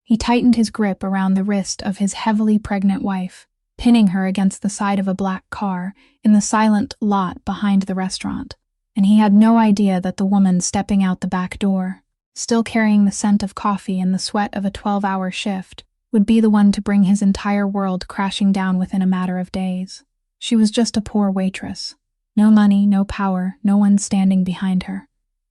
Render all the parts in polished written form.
He tightened his grip around the wrist of his heavily pregnant wife, pinning her against the side of a black car in the silent lot behind the restaurant. And he had no idea that the woman stepping out the back door, still carrying the scent of coffee and the sweat of a 12-hour shift, would be the one to bring his entire world crashing down within a matter of days. She was just a poor waitress. No money, no power, no one standing behind her.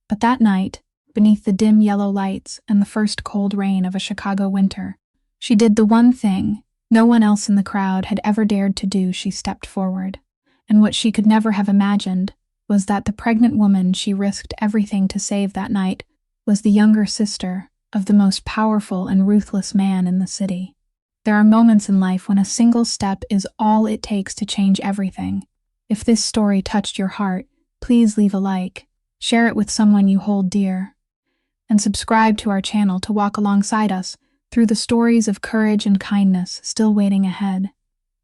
But that night, beneath the dim yellow lights and the first cold rain of a Chicago winter, she did the one thing no one else in the crowd had ever dared to do. She stepped forward. And what she could never have imagined was that the pregnant woman she risked everything to save that night was the younger sister of the most powerful and ruthless man in the city. There are moments in life when a single step is all it takes to change everything. If this story touched your heart, please leave a like, share it with someone you hold dear, and subscribe to our channel to walk alongside us through the stories of courage and kindness still waiting ahead.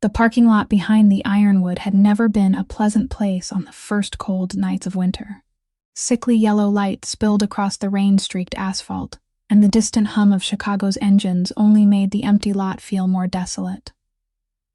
The parking lot behind the Ironwood had never been a pleasant place on the first cold nights of winter. Sickly yellow light spilled across the rain-streaked asphalt, and the distant hum of Chicago's engines only made the empty lot feel more desolate.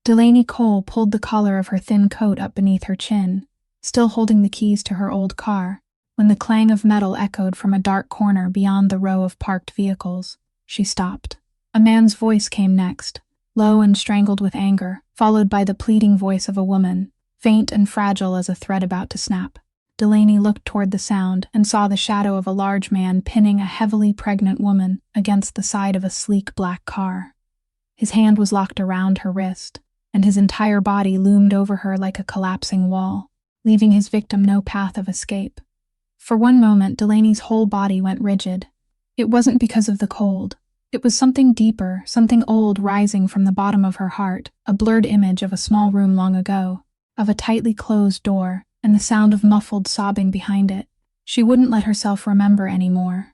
Delaney Cole pulled the collar of her thin coat up beneath her chin, still holding the keys to her old car, when the clang of metal echoed from a dark corner beyond the row of parked vehicles. She stopped. A man's voice came next, low and strangled with anger, followed by the pleading voice of a woman, faint and fragile as a thread about to snap. Delaney looked toward the sound and saw the shadow of a large man pinning a heavily pregnant woman against the side of a sleek black car. His hand was locked around her wrist, and his entire body loomed over her like a collapsing wall, leaving his victim no path of escape. For one moment, Delaney's whole body went rigid. It wasn't because of the cold. It was something deeper, something old rising from the bottom of her heart, a blurred image of a small room long ago, of a tightly closed door, and the sound of muffled sobbing behind it. She wouldn't let herself remember anymore.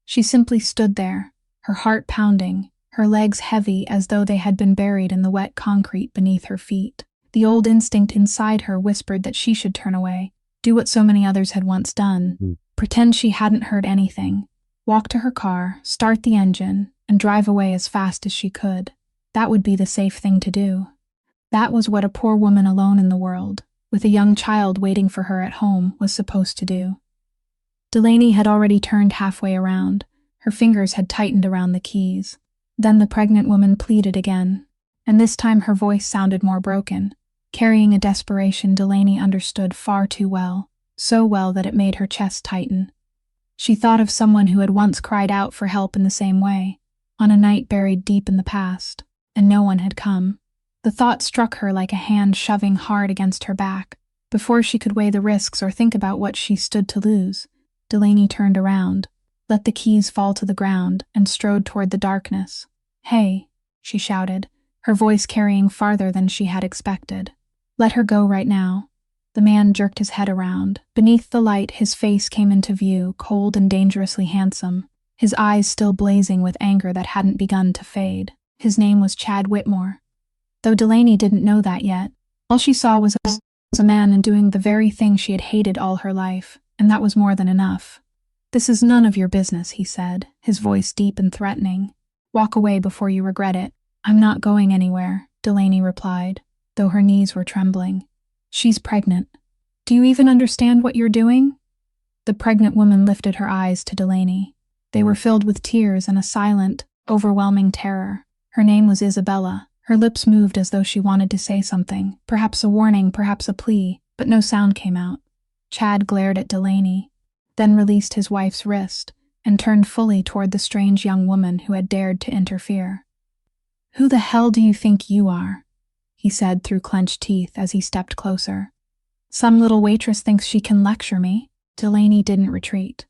She simply stood there, her heart pounding, her legs heavy as though they had been buried in the wet concrete beneath her feet. The old instinct inside her whispered that she should turn away, do what so many others had once done, pretend she hadn't heard anything, walk to her car, start the engine, and drive away as fast as she could. That would be the safe thing to do. That was what a poor woman alone in the world, with a young child waiting for her at home, was supposed to do. Delaney had already turned halfway around. Her fingers had tightened around the keys. Then the pregnant woman pleaded again, and this time her voice sounded more broken, carrying a desperation Delaney understood far too well, so well that it made her chest tighten. She thought of someone who had once cried out for help in the same way, on a night buried deep in the past, and no one had come. The thought struck her like a hand shoving hard against her back. Before she could weigh the risks or think about what she stood to lose, Delaney turned around, let the keys fall to the ground, and strode toward the darkness. "Hey," she shouted, her voice carrying farther than she had expected. "Let her go right now." The man jerked his head around. Beneath the light, his face came into view, cold and dangerously handsome, his eyes still blazing with anger that hadn't begun to fade. His name was Chad Whitmore. Though Delaney didn't know that yet, all she saw was a man and doing the very thing she had hated all her life, and that was more than enough. "This is none of your business," he said, his voice deep and threatening. "Walk away before you regret it." "I'm not going anywhere," Delaney replied, though her knees were trembling. "She's pregnant. Do you even understand what you're doing?" The pregnant woman lifted her eyes to Delaney. They were filled with tears and a silent, overwhelming terror. Her name was Isabella. Her lips moved as though she wanted to say something, perhaps a warning, perhaps a plea, but no sound came out. Chad glared at Delaney, then released his wife's wrist and turned fully toward the strange young woman who had dared to interfere. "Who the hell do you think you are?" he said through clenched teeth as he stepped closer. "Some little waitress thinks she can lecture me?" Delaney didn't retreat.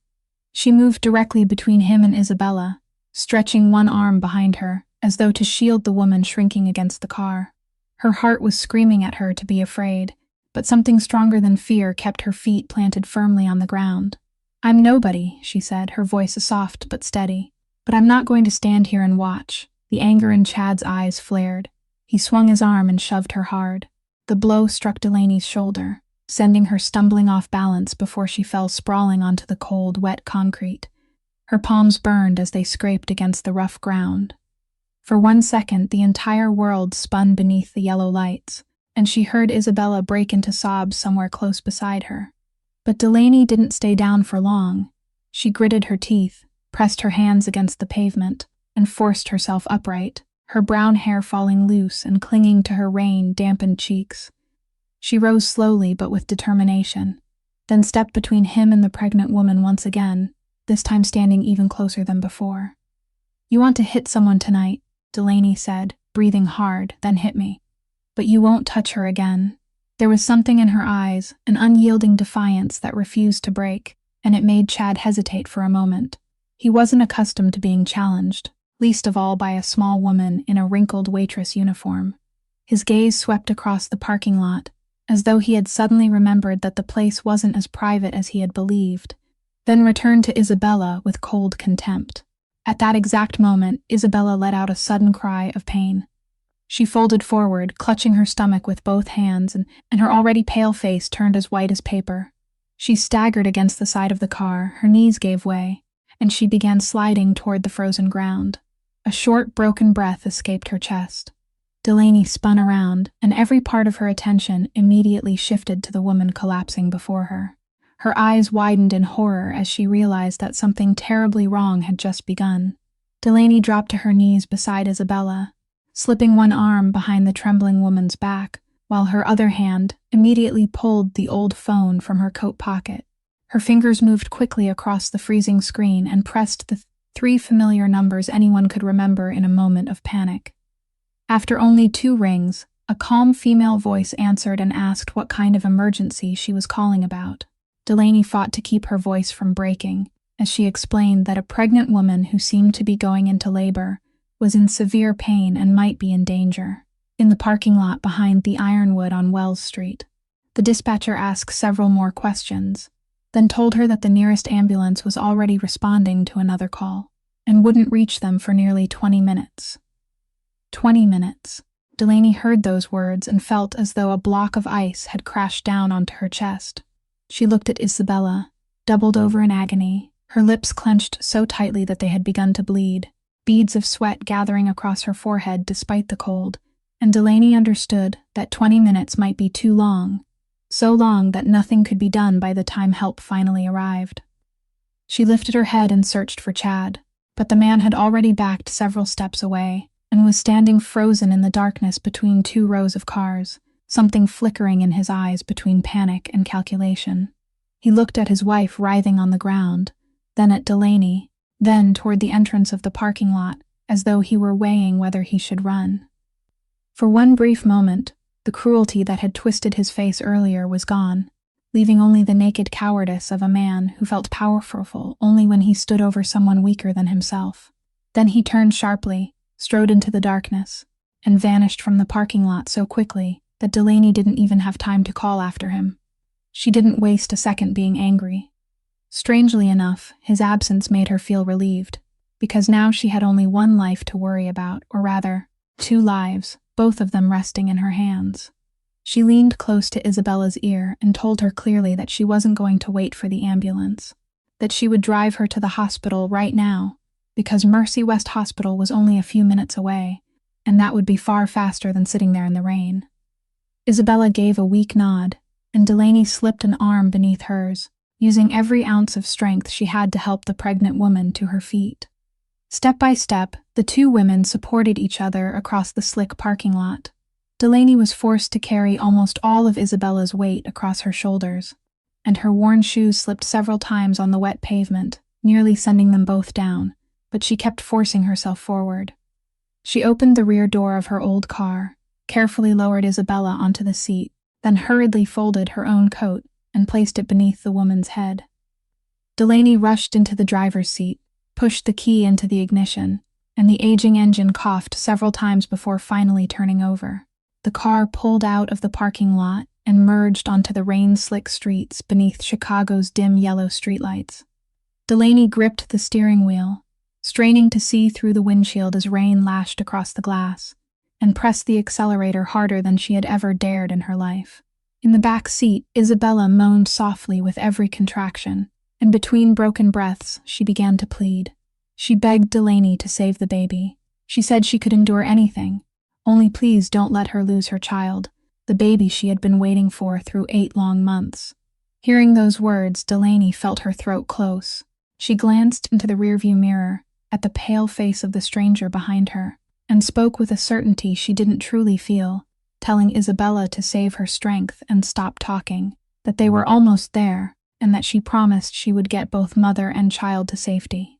She moved directly between him and Isabella, stretching one arm behind her, as though to shield the woman shrinking against the car. Her heart was screaming at her to be afraid, but something stronger than fear kept her feet planted firmly on the ground. "I'm nobody," she said, her voice soft but steady. "But I'm not going to stand here and watch." The anger in Chad's eyes flared. He swung his arm and shoved her hard. The blow struck Delaney's shoulder, sending her stumbling off balance before she fell sprawling onto the cold, wet concrete. Her palms burned as they scraped against the rough ground. For 1 second, the entire world spun beneath the yellow lights, and she heard Isabella break into sobs somewhere close beside her. But Delaney didn't stay down for long. She gritted her teeth, pressed her hands against the pavement, and forced herself upright, her brown hair falling loose and clinging to her rain-dampened cheeks. She rose slowly but with determination, then stepped between him and the pregnant woman once again, this time standing even closer than before. "You want to hit someone tonight," Delaney said, breathing hard, "then hit me. But you won't touch her again." There was something in her eyes, an unyielding defiance that refused to break, and it made Chad hesitate for a moment. He wasn't accustomed to being challenged, least of all by a small woman in a wrinkled waitress uniform. His gaze swept across the parking lot, as though he had suddenly remembered that the place wasn't as private as he had believed, then returned to Isabella with cold contempt. At that exact moment, Isabella let out a sudden cry of pain. She folded forward, clutching her stomach with both hands, and her already pale face turned as white as paper. She staggered against the side of the car, her knees gave way, and she began sliding toward the frozen ground. A short, broken breath escaped her chest. Delaney spun around, and every part of her attention immediately shifted to the woman collapsing before her. Her eyes widened in horror as she realized that something terribly wrong had just begun. Delaney dropped to her knees beside Isabella, slipping one arm behind the trembling woman's back, while her other hand immediately pulled the old phone from her coat pocket. Her fingers moved quickly across the freezing screen and pressed the 3 familiar numbers anyone could remember in a moment of panic. After only 2 rings, a calm female voice answered and asked what kind of emergency she was calling about. Delaney fought to keep her voice from breaking, as she explained that a pregnant woman who seemed to be going into labor was in severe pain and might be in danger, in the parking lot behind the Ironwood on Wells Street. The dispatcher asked several more questions, then told her that the nearest ambulance was already responding to another call, and wouldn't reach them for nearly 20 minutes. 20 minutes. Delaney heard those words and felt as though a block of ice had crashed down onto her chest. She looked at Isabella, doubled over in agony, her lips clenched so tightly that they had begun to bleed, beads of sweat gathering across her forehead despite the cold, and Delaney understood that 20 minutes might be too long, so long that nothing could be done by the time help finally arrived. She lifted her head and searched for Chad, but the man had already backed several steps away, and was standing frozen in the darkness between 2 rows of cars, something flickering in his eyes between panic and calculation. He looked at his wife writhing on the ground, then at Delaney, then toward the entrance of the parking lot, as though he were weighing whether he should run. For one brief moment, the cruelty that had twisted his face earlier was gone, leaving only the naked cowardice of a man who felt powerful only when he stood over someone weaker than himself. Then he turned sharply, strode into the darkness, and vanished from the parking lot so quickly that Delaney didn't even have time to call after him. She didn't waste a second being angry. Strangely enough, his absence made her feel relieved, because now she had only one life to worry about, or rather, 2 lives, both of them resting in her hands. She leaned close to Isabella's ear and told her clearly that she wasn't going to wait for the ambulance, that she would drive her to the hospital right now, because Mercy West Hospital was only a few minutes away, and that would be far faster than sitting there in the rain. Isabella gave a weak nod, and Delaney slipped an arm beneath hers, using every ounce of strength she had to help the pregnant woman to her feet. Step by step, the 2 women supported each other across the slick parking lot. Delaney was forced to carry almost all of Isabella's weight across her shoulders, and her worn shoes slipped several times on the wet pavement, nearly sending them both down, but she kept forcing herself forward. She opened the rear door of her old car, carefully lowered Isabella onto the seat, then hurriedly folded her own coat and placed it beneath the woman's head. Delaney rushed into the driver's seat, pushed the key into the ignition, and the aging engine coughed several times before finally turning over. The car pulled out of the parking lot and merged onto the rain-slick streets beneath Chicago's dim yellow streetlights. Delaney gripped the steering wheel, straining to see through the windshield as rain lashed across the glass, and pressed the accelerator harder than she had ever dared in her life. In the back seat, Isabella moaned softly with every contraction, and between broken breaths, she began to plead. She begged Delaney to save the baby. She said she could endure anything. Only please don't let her lose her child, the baby she had been waiting for through 8 long months. Hearing those words, Delaney felt her throat close. She glanced into the rearview mirror, at the pale face of the stranger behind her, and spoke with a certainty she didn't truly feel, telling Isabella to save her strength and stop talking, that they were almost there, and that she promised she would get both mother and child to safety.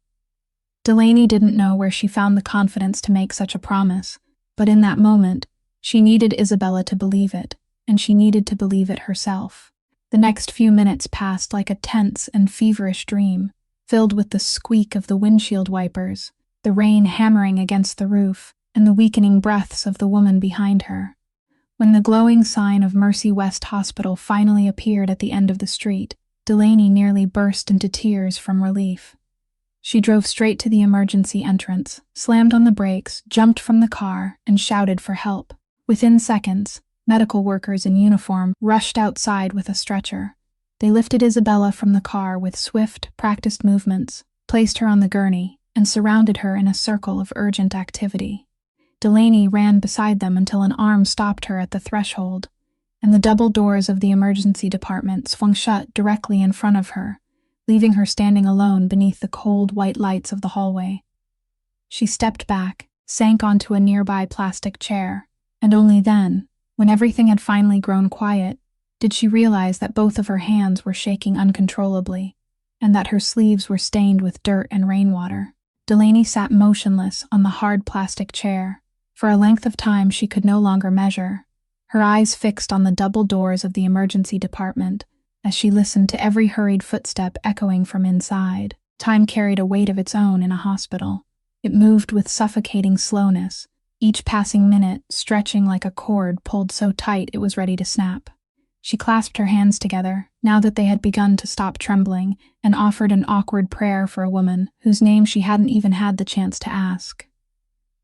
Delaney didn't know where she found the confidence to make such a promise, but in that moment, she needed Isabella to believe it, and she needed to believe it herself. The next few minutes passed like a tense and feverish dream, filled with the squeak of the windshield wipers, the rain hammering against the roof, and the weakening breaths of the woman behind her. When the glowing sign of Mercy West Hospital finally appeared at the end of the street, Delaney nearly burst into tears from relief. She drove straight to the emergency entrance, slammed on the brakes, jumped from the car, and shouted for help. Within seconds, medical workers in uniform rushed outside with a stretcher. They lifted Isabella from the car with swift, practiced movements, placed her on the gurney, and surrounded her in a circle of urgent activity. Delaney ran beside them until an arm stopped her at the threshold, and the double doors of the emergency department swung shut directly in front of her, leaving her standing alone beneath the cold white lights of the hallway. She stepped back, sank onto a nearby plastic chair, and only then, when everything had finally grown quiet, did she realize that both of her hands were shaking uncontrollably, and that her sleeves were stained with dirt and rainwater. Delaney sat motionless on the hard plastic chair, for a length of time she could no longer measure, her eyes fixed on the double doors of the emergency department, as she listened to every hurried footstep echoing from inside. Time carried a weight of its own in a hospital. It moved with suffocating slowness, each passing minute stretching like a cord pulled so tight it was ready to snap. She clasped her hands together, now that they had begun to stop trembling, and offered an awkward prayer for a woman whose name she hadn't even had the chance to ask.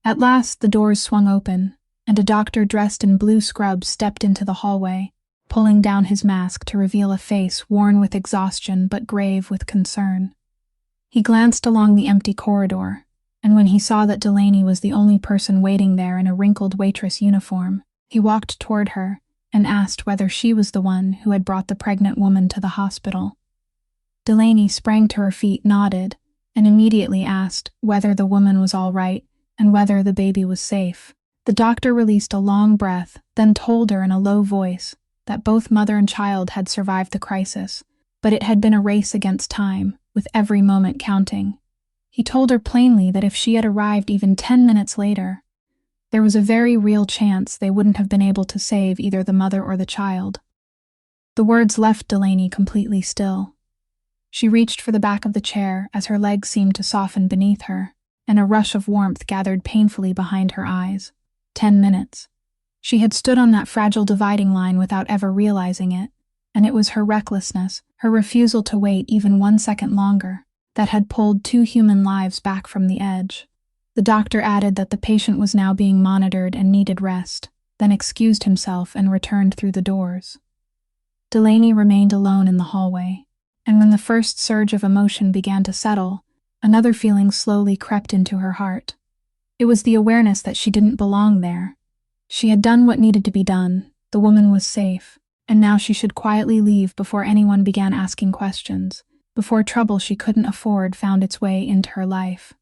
At last, the doors swung open, and a doctor dressed in blue scrubs stepped into the hallway, pulling down his mask to reveal a face worn with exhaustion but grave with concern. He glanced along the empty corridor, and when he saw that Delaney was the only person waiting there in a wrinkled waitress uniform, he walked toward her and asked whether she was the one who had brought the pregnant woman to the hospital. Delaney sprang to her feet, nodded, and immediately asked whether the woman was all right and whether the baby was safe. The doctor released a long breath, then told her in a low voice that both mother and child had survived the crisis, but it had been a race against time, with every moment counting. He told her plainly that if she had arrived even 10 minutes later, there was a very real chance they wouldn't have been able to save either the mother or the child. The words left Delaney completely still. She reached for the back of the chair as her legs seemed to soften beneath her, and a rush of warmth gathered painfully behind her eyes. 10 minutes. She had stood on that fragile dividing line without ever realizing it, and it was her recklessness, her refusal to wait even 1 second longer, that had pulled 2 human lives back from the edge. The doctor added that the patient was now being monitored and needed rest, then excused himself and returned through the doors. Delaney remained alone in the hallway, and when the first surge of emotion began to settle, another feeling slowly crept into her heart. It was the awareness that she didn't belong there. She had done what needed to be done, the woman was safe, and now she should quietly leave before anyone began asking questions, before trouble she couldn't afford found its way into her life.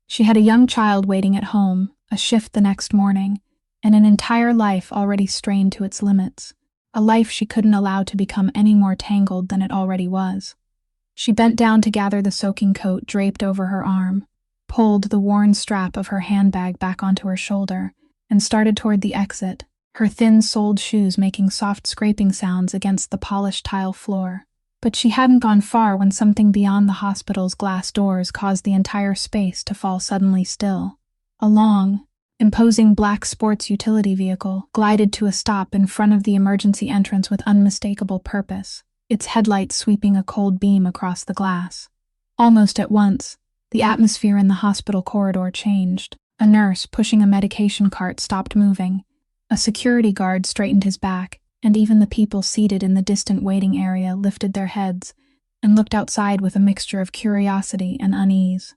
She had a young child waiting at home, a shift the next morning, and an entire life already strained to its limits, a life she couldn't allow to become any more tangled than it already was. She bent down to gather the soaking coat draped over her arm, pulled the worn strap of her handbag back onto her shoulder, and started toward the exit, her thin-soled shoes making soft scraping sounds against the polished tile floor. But she hadn't gone far when something beyond the hospital's glass doors caused the entire space to fall suddenly still. A long, imposing black sports utility vehicle glided to a stop in front of the emergency entrance with unmistakable purpose, its headlights sweeping a cold beam across the glass. Almost at once, the atmosphere in the hospital corridor changed. A nurse pushing a medication cart stopped moving. A security guard straightened his back, and even the people seated in the distant waiting area lifted their heads and looked outside with a mixture of curiosity and unease.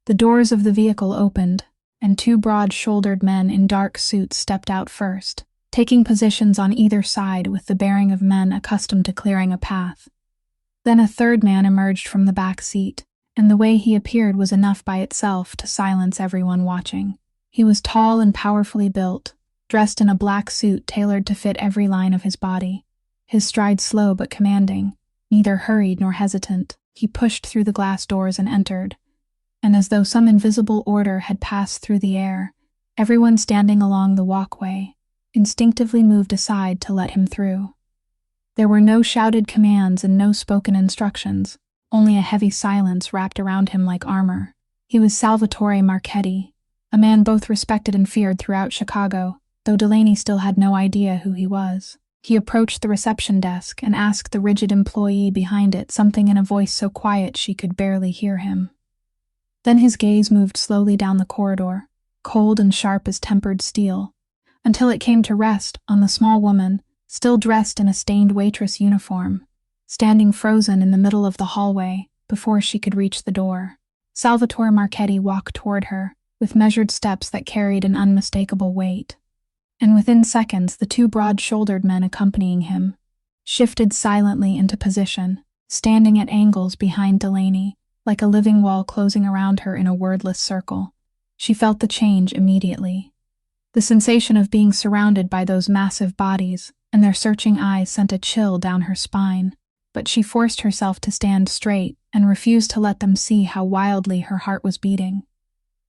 The doors of the vehicle opened, and two broad-shouldered men in dark suits stepped out first, taking positions on either side with the bearing of men accustomed to clearing a path. Then a third man emerged from the back seat, and the way he appeared was enough by itself to silence everyone watching. He was tall and powerfully built, dressed in a black suit tailored to fit every line of his body. His stride slow but commanding, neither hurried nor hesitant, he pushed through the glass doors and entered. And as though some invisible order had passed through the air, everyone standing along the walkway instinctively moved aside to let him through. There were no shouted commands and no spoken instructions, only a heavy silence wrapped around him like armor. He was Salvatore Marchetti, a man both respected and feared throughout Chicago, though Delaney still had no idea who he was. He approached the reception desk and asked the rigid employee behind it something in a voice so quiet she could barely hear him. Then his gaze moved slowly down the corridor, cold and sharp as tempered steel, until it came to rest on the small woman, still dressed in a stained waitress uniform, standing frozen in the middle of the hallway before she could reach the door. Salvatore Marchetti walked toward her, with measured steps that carried an unmistakable weight. And within seconds, the two broad-shouldered men accompanying him shifted silently into position, standing at angles behind Delaney, like a living wall closing around her in a wordless circle. She felt the change immediately. The sensation of being surrounded by those massive bodies and their searching eyes sent a chill down her spine, but she forced herself to stand straight and refused to let them see how wildly her heart was beating.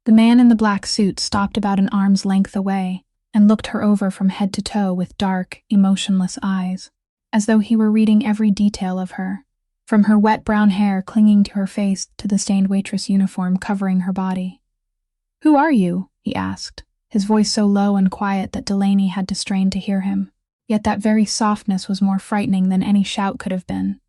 The man in the black suit stopped about an arm's length away and looked her over from head to toe with dark, emotionless eyes, as though he were reading every detail of her, from her wet brown hair clinging to her face to the stained waitress uniform covering her body. "Who are you?" he asked, his voice so low and quiet that Delaney had to strain to hear him. Yet that very softness was more frightening than any shout could have been.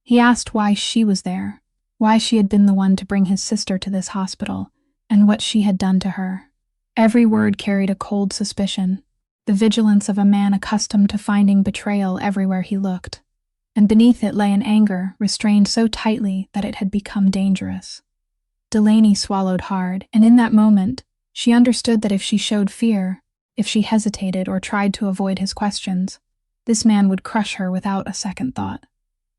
He asked why she was there, why she had been the one to bring his sister to this hospital, and what she had done to her. Every word carried a cold suspicion, the vigilance of a man accustomed to finding betrayal everywhere he looked, and beneath it lay an anger restrained so tightly that it had become dangerous. Delaney swallowed hard, and in that moment, she understood that if she showed fear, if she hesitated or tried to avoid his questions, this man would crush her without a second thought.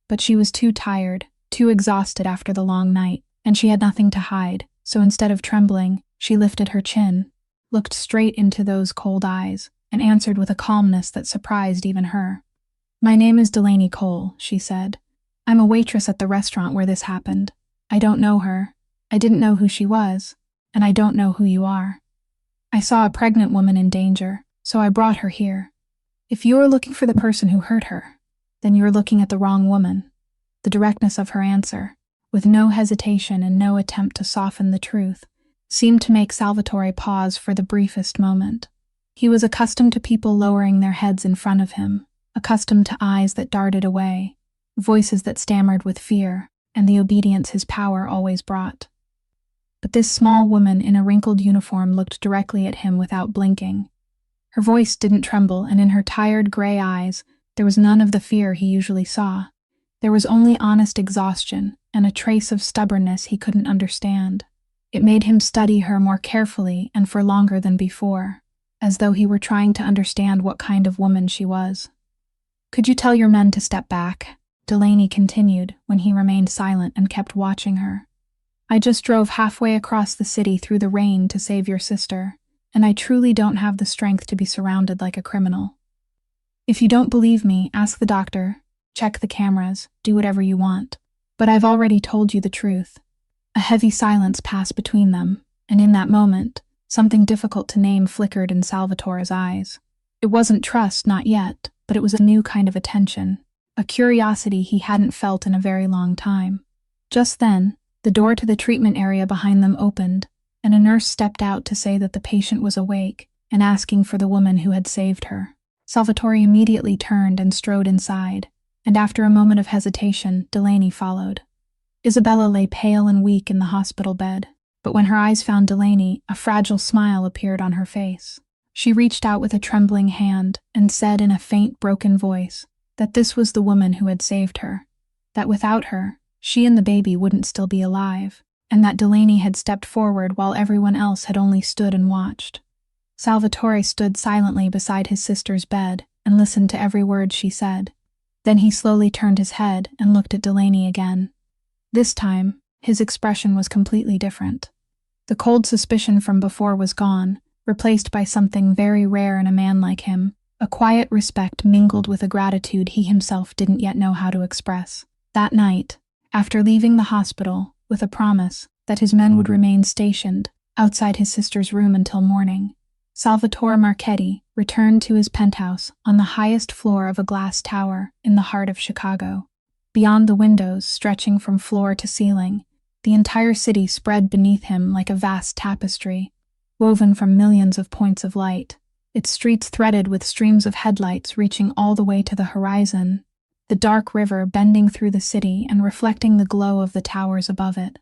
But she was too tired, too exhausted after the long night, and she had nothing to hide, so instead of trembling, she lifted her chin, looked straight into those cold eyes, and answered with a calmness that surprised even her. "My name is Delaney Cole," she said. "I'm a waitress at the restaurant where this happened. I don't know her. I didn't know who she was, and I don't know who you are. I saw a pregnant woman in danger, so I brought her here. If you're looking for the person who hurt her, then you're looking at the wrong woman." The directness of her answer, with no hesitation and no attempt to soften the truth, seemed to make Salvatore pause for the briefest moment. He was accustomed to people lowering their heads in front of him, accustomed to eyes that darted away, voices that stammered with fear, and the obedience his power always brought. But this small woman in a wrinkled uniform looked directly at him without blinking. Her voice didn't tremble, and in her tired gray eyes there was none of the fear he usually saw. There was only honest exhaustion and a trace of stubbornness he couldn't understand. It made him study her more carefully and for longer than before, as though he were trying to understand what kind of woman she was. "Could you tell your men to step back?" Delaney continued when he remained silent and kept watching her. "I just drove halfway across the city through the rain to save your sister, and I truly don't have the strength to be surrounded like a criminal. If you don't believe me, ask the doctor, check the cameras, do whatever you want. But I've already told you the truth." A heavy silence passed between them, and in that moment, something difficult to name flickered in Salvatore's eyes. It wasn't trust, not yet, but it was a new kind of attention, a curiosity he hadn't felt in a very long time. Just then, the door to the treatment area behind them opened, and a nurse stepped out to say that the patient was awake and asking for the woman who had saved her. Salvatore immediately turned and strode inside, and after a moment of hesitation, Delaney followed. Isabella lay pale and weak in the hospital bed, but when her eyes found Delaney, a fragile smile appeared on her face. She reached out with a trembling hand and said in a faint, broken voice that this was the woman who had saved her, that without her, she and the baby wouldn't still be alive. and that Delaney had stepped forward while everyone else had only stood and watched. Salvatore stood silently beside his sister's bed and listened to every word she said. Then he slowly turned his head and looked at Delaney again. This time, his expression was completely different. The cold suspicion from before was gone, replaced by something very rare in a man like him, a quiet respect mingled with a gratitude he himself didn't yet know how to express. That night, after leaving the hospital, with a promise that his men would remain stationed outside his sister's room until morning, Salvatore Marchetti returned to his penthouse on the highest floor of a glass tower in the heart of Chicago. Beyond the windows, stretching from floor to ceiling, the entire city spread beneath him like a vast tapestry, woven from millions of points of light, its streets threaded with streams of headlights reaching all the way to the horizon, the dark river bending through the city and reflecting the glow of the towers above it.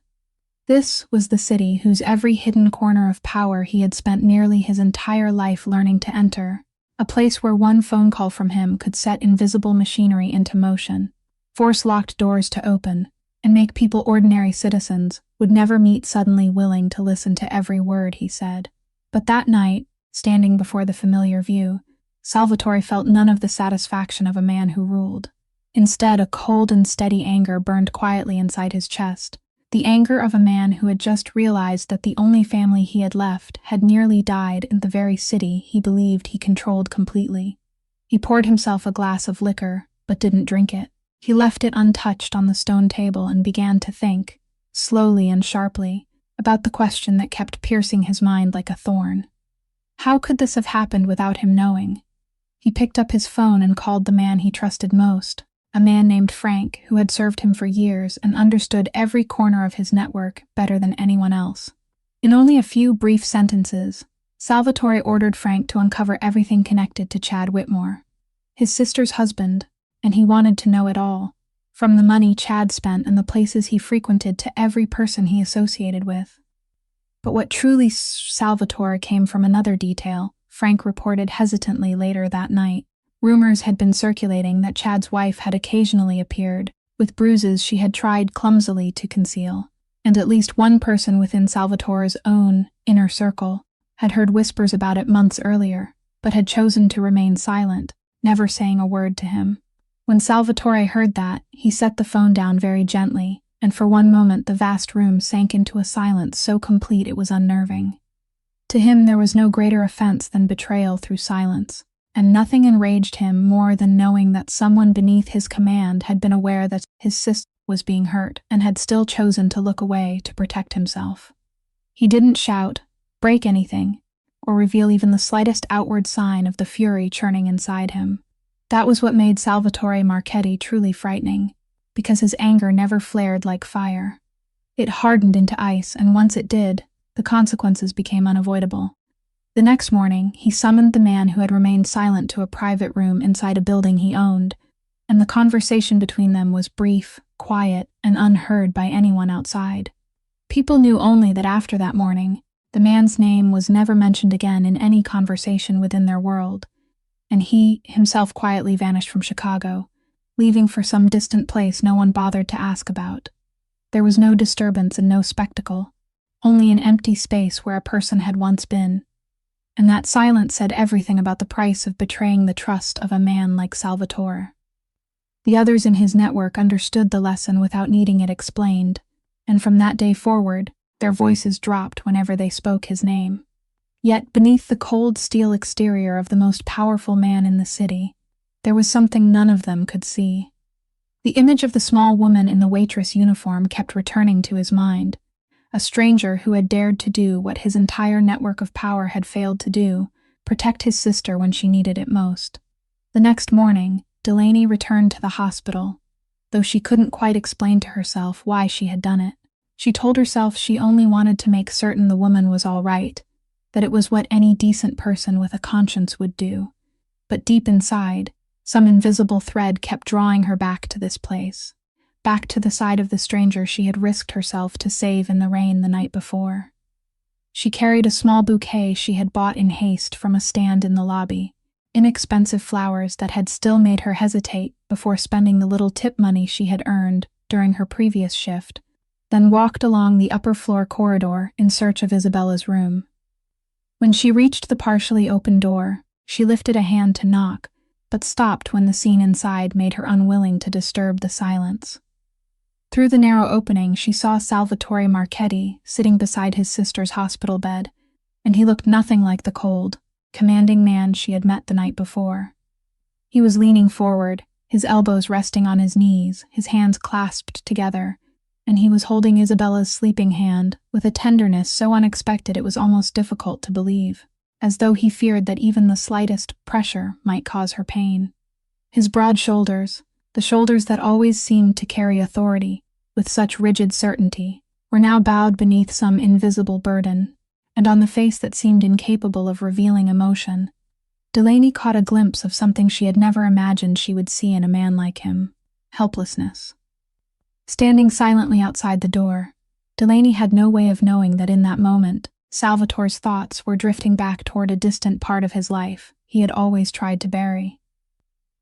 This was the city whose every hidden corner of power he had spent nearly his entire life learning to enter, a place where one phone call from him could set invisible machinery into motion, force locked doors to open, and make people ordinary citizens would never meet suddenly willing to listen to every word he said. But that night, standing before the familiar view, Salvatore felt none of the satisfaction of a man who ruled. Instead, a cold and steady anger burned quietly inside his chest, the anger of a man who had just realized that the only family he had left had nearly died in the very city he believed he controlled completely. He poured himself a glass of liquor, but didn't drink it. He left it untouched on the stone table and began to think, slowly and sharply, about the question that kept piercing his mind like a thorn. How could this have happened without him knowing? He picked up his phone and called the man he trusted most, a man named Frank who had served him for years and understood every corner of his network better than anyone else. In only a few brief sentences, Salvatore ordered Frank to uncover everything connected to Chad Whitmore, his sister's husband, and he wanted to know it all, from the money Chad spent and the places he frequented to every person he associated with. But what truly Salvatore came from another detail, Frank reported hesitantly later that night. Rumors had been circulating that Chad's wife had occasionally appeared, with bruises she had tried clumsily to conceal, and at least one person within Salvatore's own inner circle had heard whispers about it months earlier, but had chosen to remain silent, never saying a word to him. When Salvatore heard that, he set the phone down very gently, and for one moment the vast room sank into a silence so complete it was unnerving. To him there was no greater offense than betrayal through silence, and nothing enraged him more than knowing that someone beneath his command had been aware that his sister was being hurt and had still chosen to look away to protect himself. He didn't shout, break anything, or reveal even the slightest outward sign of the fury churning inside him. That was what made Salvatore Marchetti truly frightening, because his anger never flared like fire. It hardened into ice, and once it did, the consequences became unavoidable. The next morning, he summoned the man who had remained silent to a private room inside a building he owned, and the conversation between them was brief, quiet, and unheard by anyone outside. People knew only that after that morning, the man's name was never mentioned again in any conversation within their world, and he himself quietly vanished from Chicago, leaving for some distant place no one bothered to ask about. There was no disturbance and no spectacle, only an empty space where a person had once been. And that silence said everything about the price of betraying the trust of a man like Salvatore. The others in his network understood the lesson without needing it explained, and from that day forward, their voices dropped whenever they spoke his name. Yet beneath the cold steel exterior of the most powerful man in the city, there was something none of them could see. The image of the small woman in the waitress uniform kept returning to his mind, a stranger who had dared to do what his entire network of power had failed to do, protect his sister when she needed it most. The next morning, Delaney returned to the hospital, though she couldn't quite explain to herself why she had done it. She told herself she only wanted to make certain the woman was all right, that it was what any decent person with a conscience would do. But deep inside, some invisible thread kept drawing her back to this place, back to the side of the stranger she had risked herself to save in the rain the night before. She carried a small bouquet she had bought in haste from a stand in the lobby, inexpensive flowers that had still made her hesitate before spending the little tip money she had earned during her previous shift. then walked along the upper floor corridor in search of Isabella's room. When she reached the partially open door, she lifted a hand to knock, but stopped when the scene inside made her unwilling to disturb the silence. Through the narrow opening, she saw Salvatore Marchetti sitting beside his sister's hospital bed, and he looked nothing like the cold, commanding man she had met the night before. He was leaning forward, his elbows resting on his knees, his hands clasped together, and he was holding Isabella's sleeping hand with a tenderness so unexpected it was almost difficult to believe, as though he feared that even the slightest pressure might cause her pain. His broad shoulders, the shoulders that always seemed to carry authority with such rigid certainty, were now bowed beneath some invisible burden, and on the face that seemed incapable of revealing emotion, Delaney caught a glimpse of something she had never imagined she would see in a man like him: helplessness. Standing silently outside the door, Delaney had no way of knowing that in that moment, Salvatore's thoughts were drifting back toward a distant part of his life he had always tried to bury.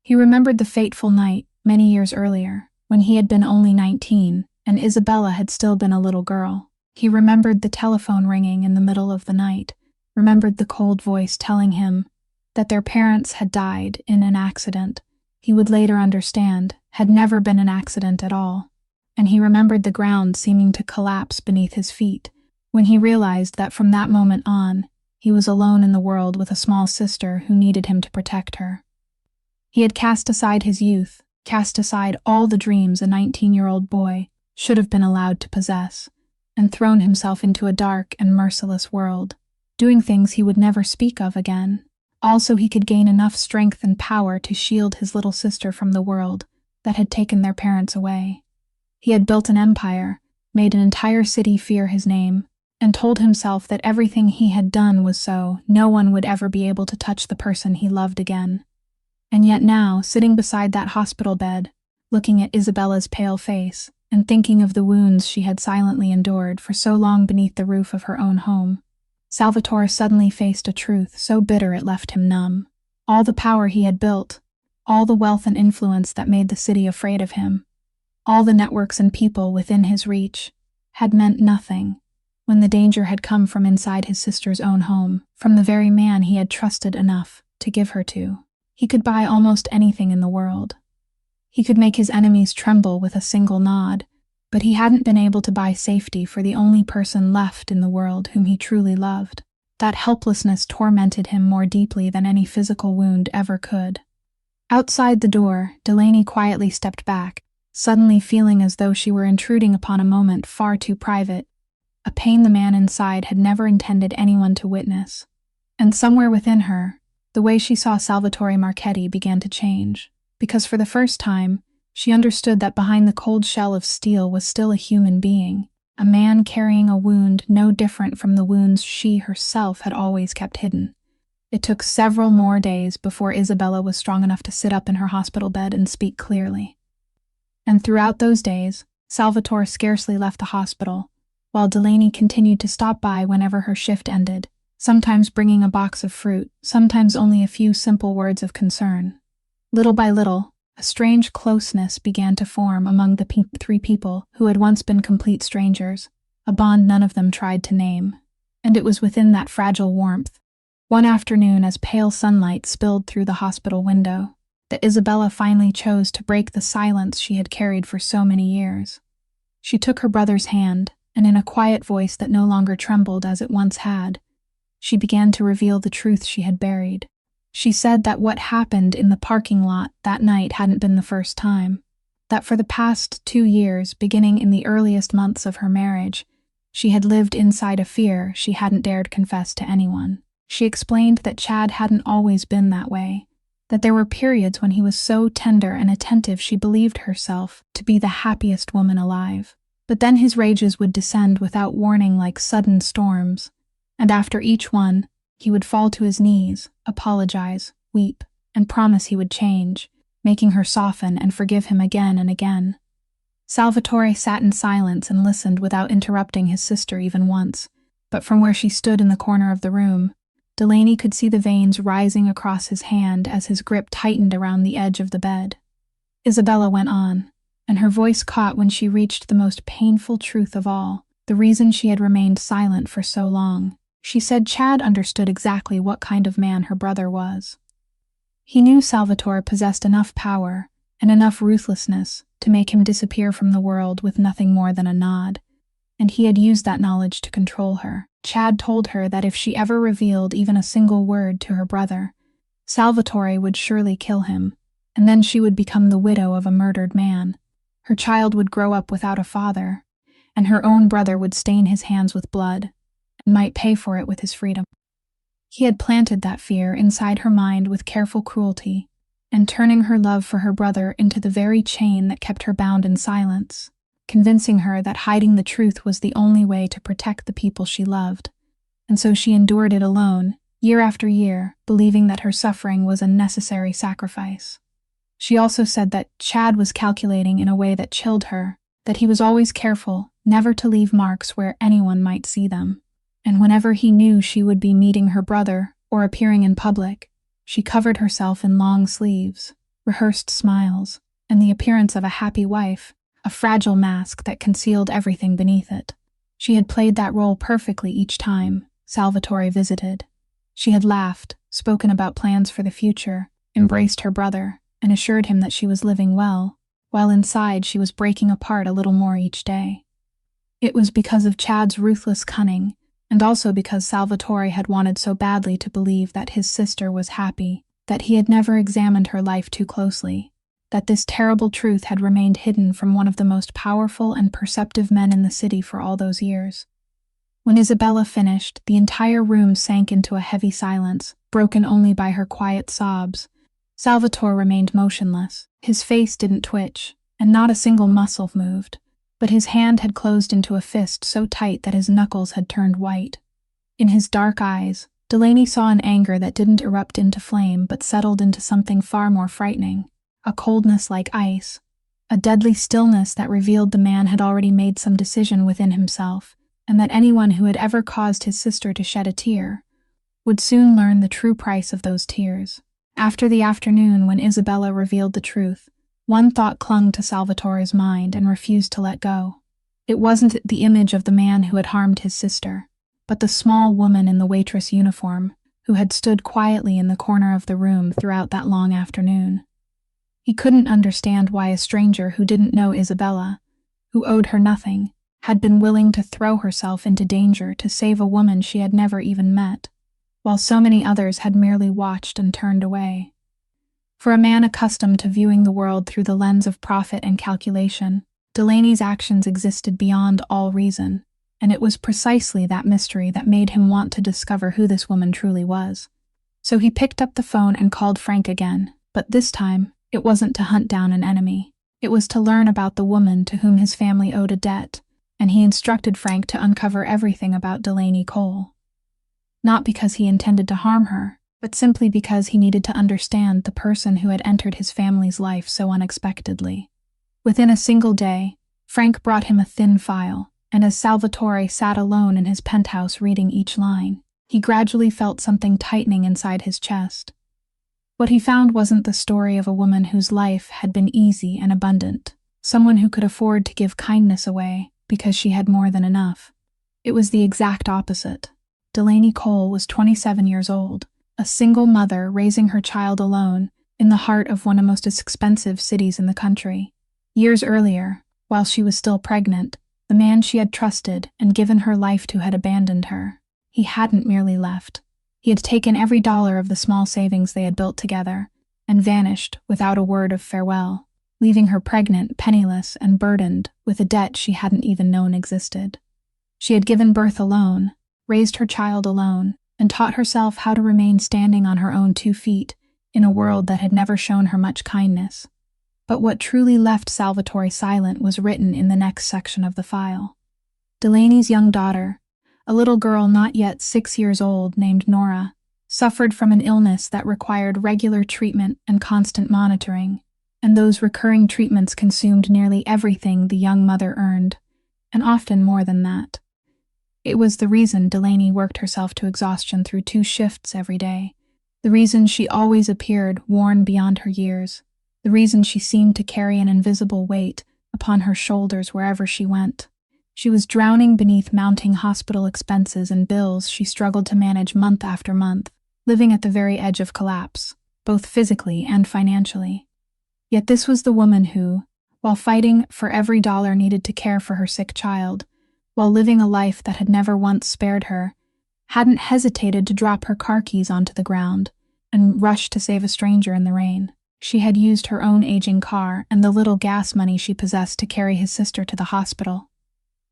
He remembered the fateful night, many years earlier, when he had been only 19, and Isabella had still been a little girl. He remembered the telephone ringing in the middle of the night, remembered the cold voice telling him that their parents had died in an accident he would later understand had never been an accident at all, and he remembered the ground seeming to collapse beneath his feet when he realized that from that moment on, he was alone in the world with a small sister who needed him to protect her. He had cast aside his youth, cast aside all the dreams a 19-year-old boy should have been allowed to possess, and thrown himself into a dark and merciless world, doing things he would never speak of again. Also, he could gain enough strength and power to shield his little sister from the world that had taken their parents away. He had built an empire, made an entire city fear his name, and told himself that everything he had done was so no one would ever be able to touch the person he loved again. And yet now, sitting beside that hospital bed, looking at Isabella's pale face, and thinking of the wounds she had silently endured for so long beneath the roof of her own home, Salvatore suddenly faced a truth so bitter it left him numb. All the power he had built, all the wealth and influence that made the city afraid of him, all the networks and people within his reach, had meant nothing when the danger had come from inside his sister's own home, from the very man he had trusted enough to give her to. He could buy almost anything in the world. He could make his enemies tremble with a single nod, but he hadn't been able to buy safety for the only person left in the world whom he truly loved. That helplessness tormented him more deeply than any physical wound ever could. Outside the door, Delaney quietly stepped back, suddenly feeling as though she were intruding upon a moment far too private, a pain the man inside had never intended anyone to witness. And somewhere within her, the way she saw Salvatore Marchetti began to change, because for the first time, she understood that behind the cold shell of steel was still a human being, a man carrying a wound no different from the wounds she herself had always kept hidden. It took several more days before Isabella was strong enough to sit up in her hospital bed and speak clearly. And throughout those days, Salvatore scarcely left the hospital, while Delaney continued to stop by whenever her shift ended, sometimes bringing a box of fruit, sometimes only a few simple words of concern. Little by little, a strange closeness began to form among the three people who had once been complete strangers, a bond none of them tried to name. And it was within that fragile warmth, one afternoon as pale sunlight spilled through the hospital window, that Isabella finally chose to break the silence she had carried for so many years. She took her brother's hand, and in a quiet voice that no longer trembled as it once had, she began to reveal the truth she had buried. She said that what happened in the parking lot that night hadn't been the first time, that for the past 2 years, beginning in the earliest months of her marriage, she had lived inside a fear she hadn't dared confess to anyone. She explained that Chad hadn't always been that way, that there were periods when he was so tender and attentive she believed herself to be the happiest woman alive. But then his rages would descend without warning like sudden storms, and after each one, he would fall to his knees, apologize, weep, and promise he would change, making her soften and forgive him again and again. Salvatore sat in silence and listened without interrupting his sister even once, but from where she stood in the corner of the room, Delaney could see the veins rising across his hand as his grip tightened around the edge of the bed. Isabella went on, and her voice caught when she reached the most painful truth of all, the reason she had remained silent for so long. She said Chad understood exactly what kind of man her brother was. He knew Salvatore possessed enough power and enough ruthlessness to make him disappear from the world with nothing more than a nod, and he had used that knowledge to control her. Chad told her that if she ever revealed even a single word to her brother, Salvatore would surely kill him, and then she would become the widow of a murdered man. Her child would grow up without a father, and her own brother would stain his hands with blood, and might pay for it with his freedom. He had planted that fear inside her mind with careful cruelty, and turning her love for her brother into the very chain that kept her bound in silence, convincing her that hiding the truth was the only way to protect the people she loved. And so she endured it alone, year after year, believing that her suffering was a necessary sacrifice. She also said that Chad was calculating in a way that chilled her, that he was always careful never to leave marks where anyone might see them. And whenever he knew she would be meeting her brother or appearing in public, she covered herself in long sleeves, rehearsed smiles, and the appearance of a happy wife, a fragile mask that concealed everything beneath it. She had played that role perfectly each time Salvatore visited. She had laughed, spoken about plans for the future, embraced her brother, and assured him that she was living well, while inside she was breaking apart a little more each day. It was because of Chad's ruthless cunning, and also because Salvatore had wanted so badly to believe that his sister was happy, that he had never examined her life too closely, that this terrible truth had remained hidden from one of the most powerful and perceptive men in the city for all those years. When Isabella finished, the entire room sank into a heavy silence, broken only by her quiet sobs. Salvatore remained motionless. His face didn't twitch, and not a single muscle moved, but his hand had closed into a fist so tight that his knuckles had turned white. In his dark eyes, Delaney saw an anger that didn't erupt into flame but settled into something far more frightening, a coldness like ice, a deadly stillness that revealed the man had already made some decision within himself, and that anyone who had ever caused his sister to shed a tear would soon learn the true price of those tears. After the afternoon when Isabella revealed the truth, one thought clung to Salvatore's mind and refused to let go. It wasn't the image of the man who had harmed his sister, but the small woman in the waitress uniform who had stood quietly in the corner of the room throughout that long afternoon. He couldn't understand why a stranger who didn't know Isabella, who owed her nothing, had been willing to throw herself into danger to save a woman she had never even met, while so many others had merely watched and turned away. For a man accustomed to viewing the world through the lens of profit and calculation, Delaney's actions existed beyond all reason, and it was precisely that mystery that made him want to discover who this woman truly was. So he picked up the phone and called Frank again, but this time, it wasn't to hunt down an enemy. It was to learn about the woman to whom his family owed a debt, and he instructed Frank to uncover everything about Delaney Cole. Not because he intended to harm her, but simply because he needed to understand the person who had entered his family's life so unexpectedly. Within a single day, Frank brought him a thin file, and as Salvatore sat alone in his penthouse reading each line, he gradually felt something tightening inside his chest. What he found wasn't the story of a woman whose life had been easy and abundant, someone who could afford to give kindness away because she had more than enough. It was the exact opposite. Delaney Cole was 27 years old, a single mother raising her child alone in the heart of one of the most expensive cities in the country. Years earlier, while she was still pregnant, the man she had trusted and given her life to had abandoned her. He hadn't merely left. He had taken every dollar of the small savings they had built together and vanished without a word of farewell, leaving her pregnant, penniless, and burdened with a debt she hadn't even known existed. She had given birth alone, raised her child alone, and taught herself how to remain standing on her own 2 feet in a world that had never shown her much kindness. But what truly left Salvatore silent was written in the next section of the file. Delaney's young daughter, a little girl not yet 6 years old named Nora, suffered from an illness that required regular treatment and constant monitoring, and those recurring treatments consumed nearly everything the young mother earned, and often more than that. It was the reason Delaney worked herself to exhaustion through 2 shifts every day, the reason she always appeared worn beyond her years, the reason she seemed to carry an invisible weight upon her shoulders wherever she went. She was drowning beneath mounting hospital expenses and bills she struggled to manage month after month, living at the very edge of collapse, both physically and financially. Yet this was the woman who, while fighting for every dollar needed to care for her sick child, while living a life that had never once spared her, hadn't hesitated to drop her car keys onto the ground and rush to save a stranger in the rain. She had used her own aging car and the little gas money she possessed to carry his sister to the hospital.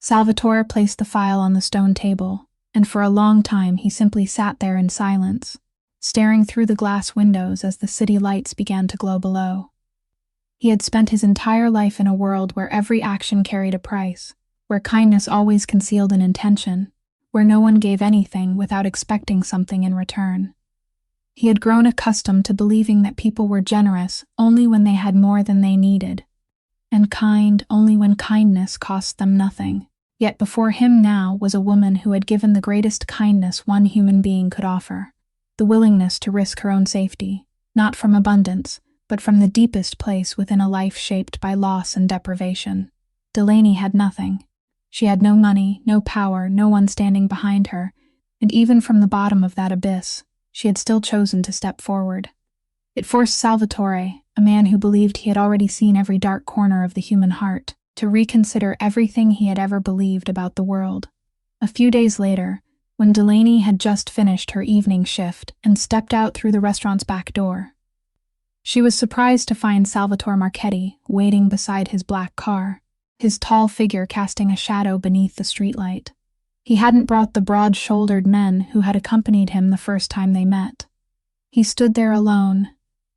Salvatore placed the file on the stone table, and for a long time he simply sat there in silence, staring through the glass windows as the city lights began to glow below. He had spent his entire life in a world where every action carried a price, where kindness always concealed an intention, where no one gave anything without expecting something in return. He had grown accustomed to believing that people were generous only when they had more than they needed, and kind only when kindness cost them nothing. Yet before him now was a woman who had given the greatest kindness one human being could offer, the willingness to risk her own safety, not from abundance, but from the deepest place within a life shaped by loss and deprivation. Delaney had nothing. She had no money, no power, no one standing behind her, and even from the bottom of that abyss, she had still chosen to step forward. It forced Salvatore, a man who believed he had already seen every dark corner of the human heart, to reconsider everything he had ever believed about the world. A few days later, when Delaney had just finished her evening shift and stepped out through the restaurant's back door, she was surprised to find Salvatore Marchetti waiting beside his black car, his tall figure casting a shadow beneath the streetlight. He hadn't brought the broad-shouldered men who had accompanied him the first time they met. He stood there alone,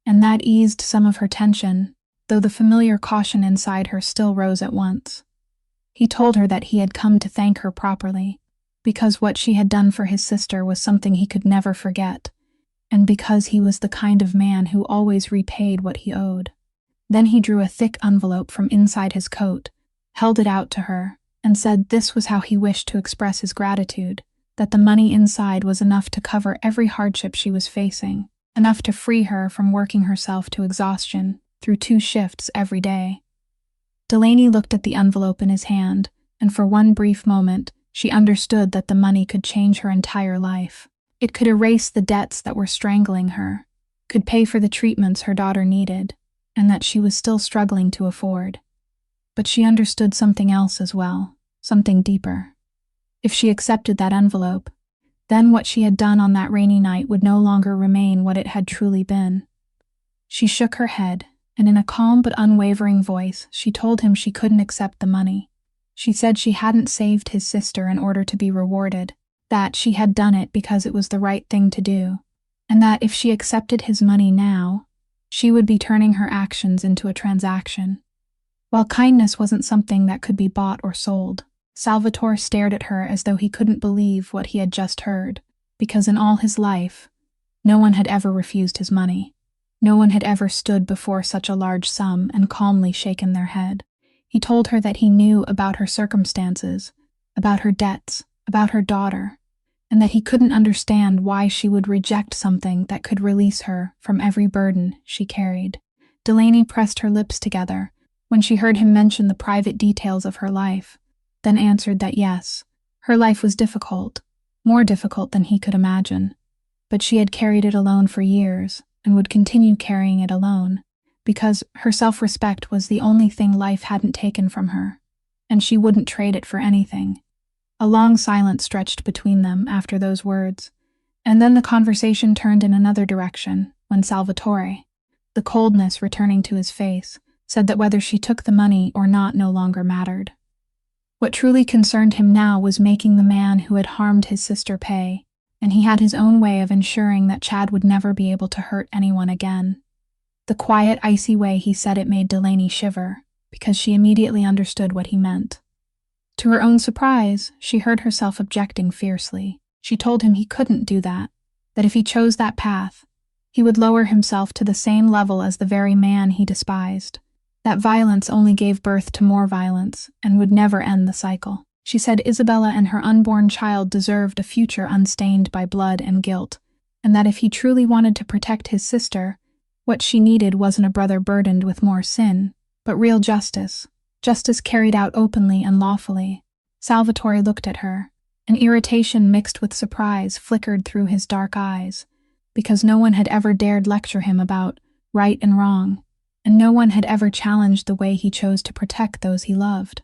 and that eased some of her tension, though the familiar caution inside her still rose at once. He told her that he had come to thank her properly, because what she had done for his sister was something he could never forget, and because he was the kind of man who always repaid what he owed. Then he drew a thick envelope from inside his coat, held it out to her, and said this was how he wished to express his gratitude, that the money inside was enough to cover every hardship she was facing, enough to free her from working herself to exhaustion through 2 shifts every day. Delaney looked at the envelope in his hand, and for one brief moment, she understood that the money could change her entire life. It could erase the debts that were strangling her, could pay for the treatments her daughter needed, and that she was still struggling to afford. But she understood something else as well, something deeper. If she accepted that envelope, then what she had done on that rainy night would no longer remain what it had truly been. She shook her head, and in a calm but unwavering voice, she told him she couldn't accept the money. She said she hadn't saved his sister in order to be rewarded, that she had done it because it was the right thing to do, and that if she accepted his money now, she would be turning her actions into a transaction. While kindness wasn't something that could be bought or sold, Salvatore stared at her as though he couldn't believe what he had just heard, because in all his life, no one had ever refused his money. No one had ever stood before such a large sum and calmly shaken their head. He told her that he knew about her circumstances, about her debts, about her daughter, and that he couldn't understand why she would reject something that could release her from every burden she carried. Delaney pressed her lips together when she heard him mention the private details of her life, then answered that yes, her life was difficult, more difficult than he could imagine, but she had carried it alone for years and would continue carrying it alone, because her self-respect was the only thing life hadn't taken from her, and she wouldn't trade it for anything. A long silence stretched between them after those words, and then the conversation turned in another direction when Salvatore, the coldness returning to his face, said that whether she took the money or not no longer mattered. What truly concerned him now was making the man who had harmed his sister pay, and he had his own way of ensuring that Chad would never be able to hurt anyone again. The quiet, icy way he said it made Delaney shiver, because she immediately understood what he meant. To her own surprise, she heard herself objecting fiercely. She told him he couldn't do that if he chose that path, he would lower himself to the same level as the very man he despised. That violence only gave birth to more violence and would never end the cycle. She said Isabella and her unborn child deserved a future unstained by blood and guilt, and that if he truly wanted to protect his sister, what she needed wasn't a brother burdened with more sin, but real justice justice carried out openly and lawfully. Salvatore looked at her. An irritation mixed with surprise flickered through his dark eyes, because no one had ever dared lecture him about right and wrong, and no one had ever challenged the way he chose to protect those he loved.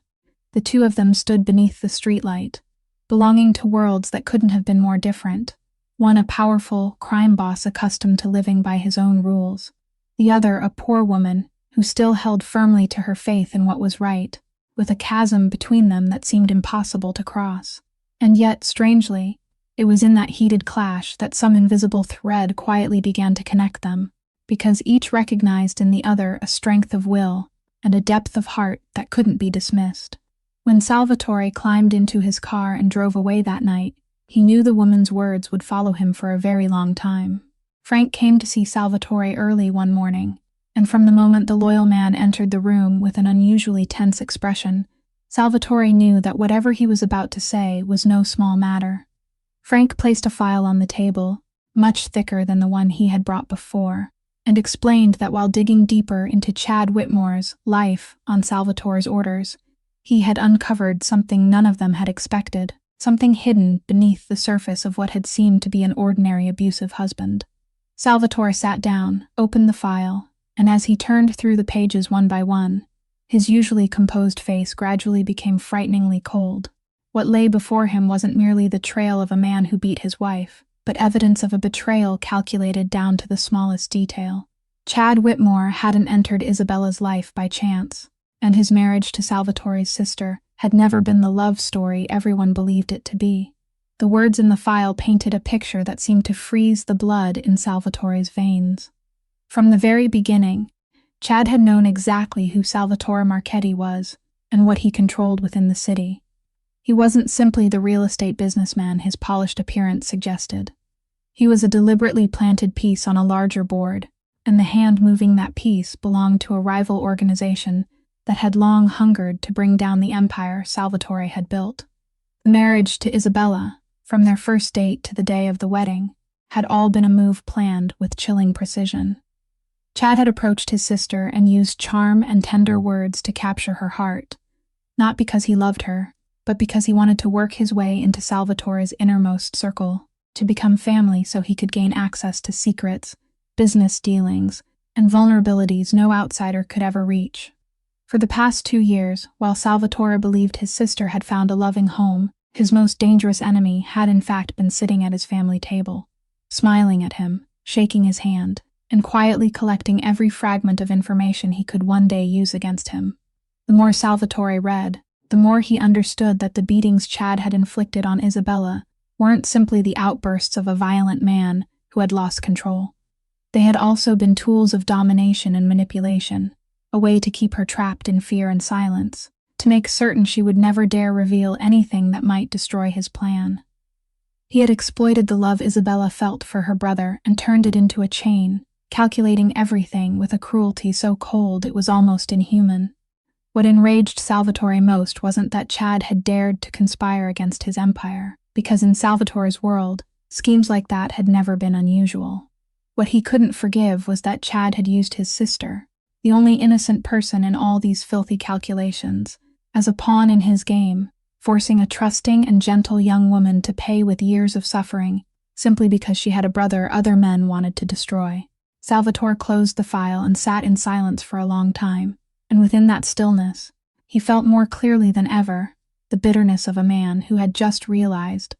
The two of them stood beneath the streetlight, belonging to worlds that couldn't have been more different. One a powerful crime boss accustomed to living by his own rules, the other a poor woman who still held firmly to her faith in what was right, with a chasm between them that seemed impossible to cross. And yet, strangely, it was in that heated clash that some invisible thread quietly began to connect them, because each recognized in the other a strength of will and a depth of heart that couldn't be dismissed. When Salvatore climbed into his car and drove away that night, he knew the woman's words would follow him for a very long time. Frank came to see Salvatore early one morning, and from the moment the loyal man entered the room with an unusually tense expression, Salvatore knew that whatever he was about to say was no small matter. Frank placed a file on the table, much thicker than the one he had brought before, and explained that while digging deeper into Chad Whitmore's life on Salvatore's orders, he had uncovered something none of them had expected, something hidden beneath the surface of what had seemed to be an ordinary abusive husband. Salvatore sat down, opened the file, and as he turned through the pages one by one, his usually composed face gradually became frighteningly cold. What lay before him wasn't merely the trail of a man who beat his wife, but evidence of a betrayal calculated down to the smallest detail. Chad Whitmore hadn't entered Isabella's life by chance, and his marriage to Salvatore's sister had never been the love story everyone believed it to be. The words in the file painted a picture that seemed to freeze the blood in Salvatore's veins. From the very beginning, Chad had known exactly who Salvatore Marchetti was and what he controlled within the city. He wasn't simply the real estate businessman his polished appearance suggested. He was a deliberately planted piece on a larger board, and the hand moving that piece belonged to a rival organization that had long hungered to bring down the empire Salvatore had built. The marriage to Isabella, from their first date to the day of the wedding, had all been a move planned with chilling precision. Chad had approached his sister and used charm and tender words to capture her heart, not because he loved her, but because he wanted to work his way into Salvatore's innermost circle, to become family so he could gain access to secrets, business dealings, and vulnerabilities no outsider could ever reach. For the past 2 years, while Salvatore believed his sister had found a loving home, his most dangerous enemy had in fact been sitting at his family table, smiling at him, shaking his hand, and quietly collecting every fragment of information he could one day use against him. The more Salvatore read, the more he understood that the beatings Chad had inflicted on Isabella weren't simply the outbursts of a violent man who had lost control. They had also been tools of domination and manipulation, a way to keep her trapped in fear and silence, to make certain she would never dare reveal anything that might destroy his plan. He had exploited the love Isabella felt for her brother and turned it into a chain, calculating everything with a cruelty so cold it was almost inhuman. What enraged Salvatore most wasn't that Chad had dared to conspire against his empire, because in Salvatore's world, schemes like that had never been unusual. What he couldn't forgive was that Chad had used his sister, the only innocent person in all these filthy calculations, as a pawn in his game, forcing a trusting and gentle young woman to pay with years of suffering, simply because she had a brother other men wanted to destroy. Salvatore closed the file and sat in silence for a long time, and within that stillness, he felt more clearly than ever the bitterness of a man who had just realized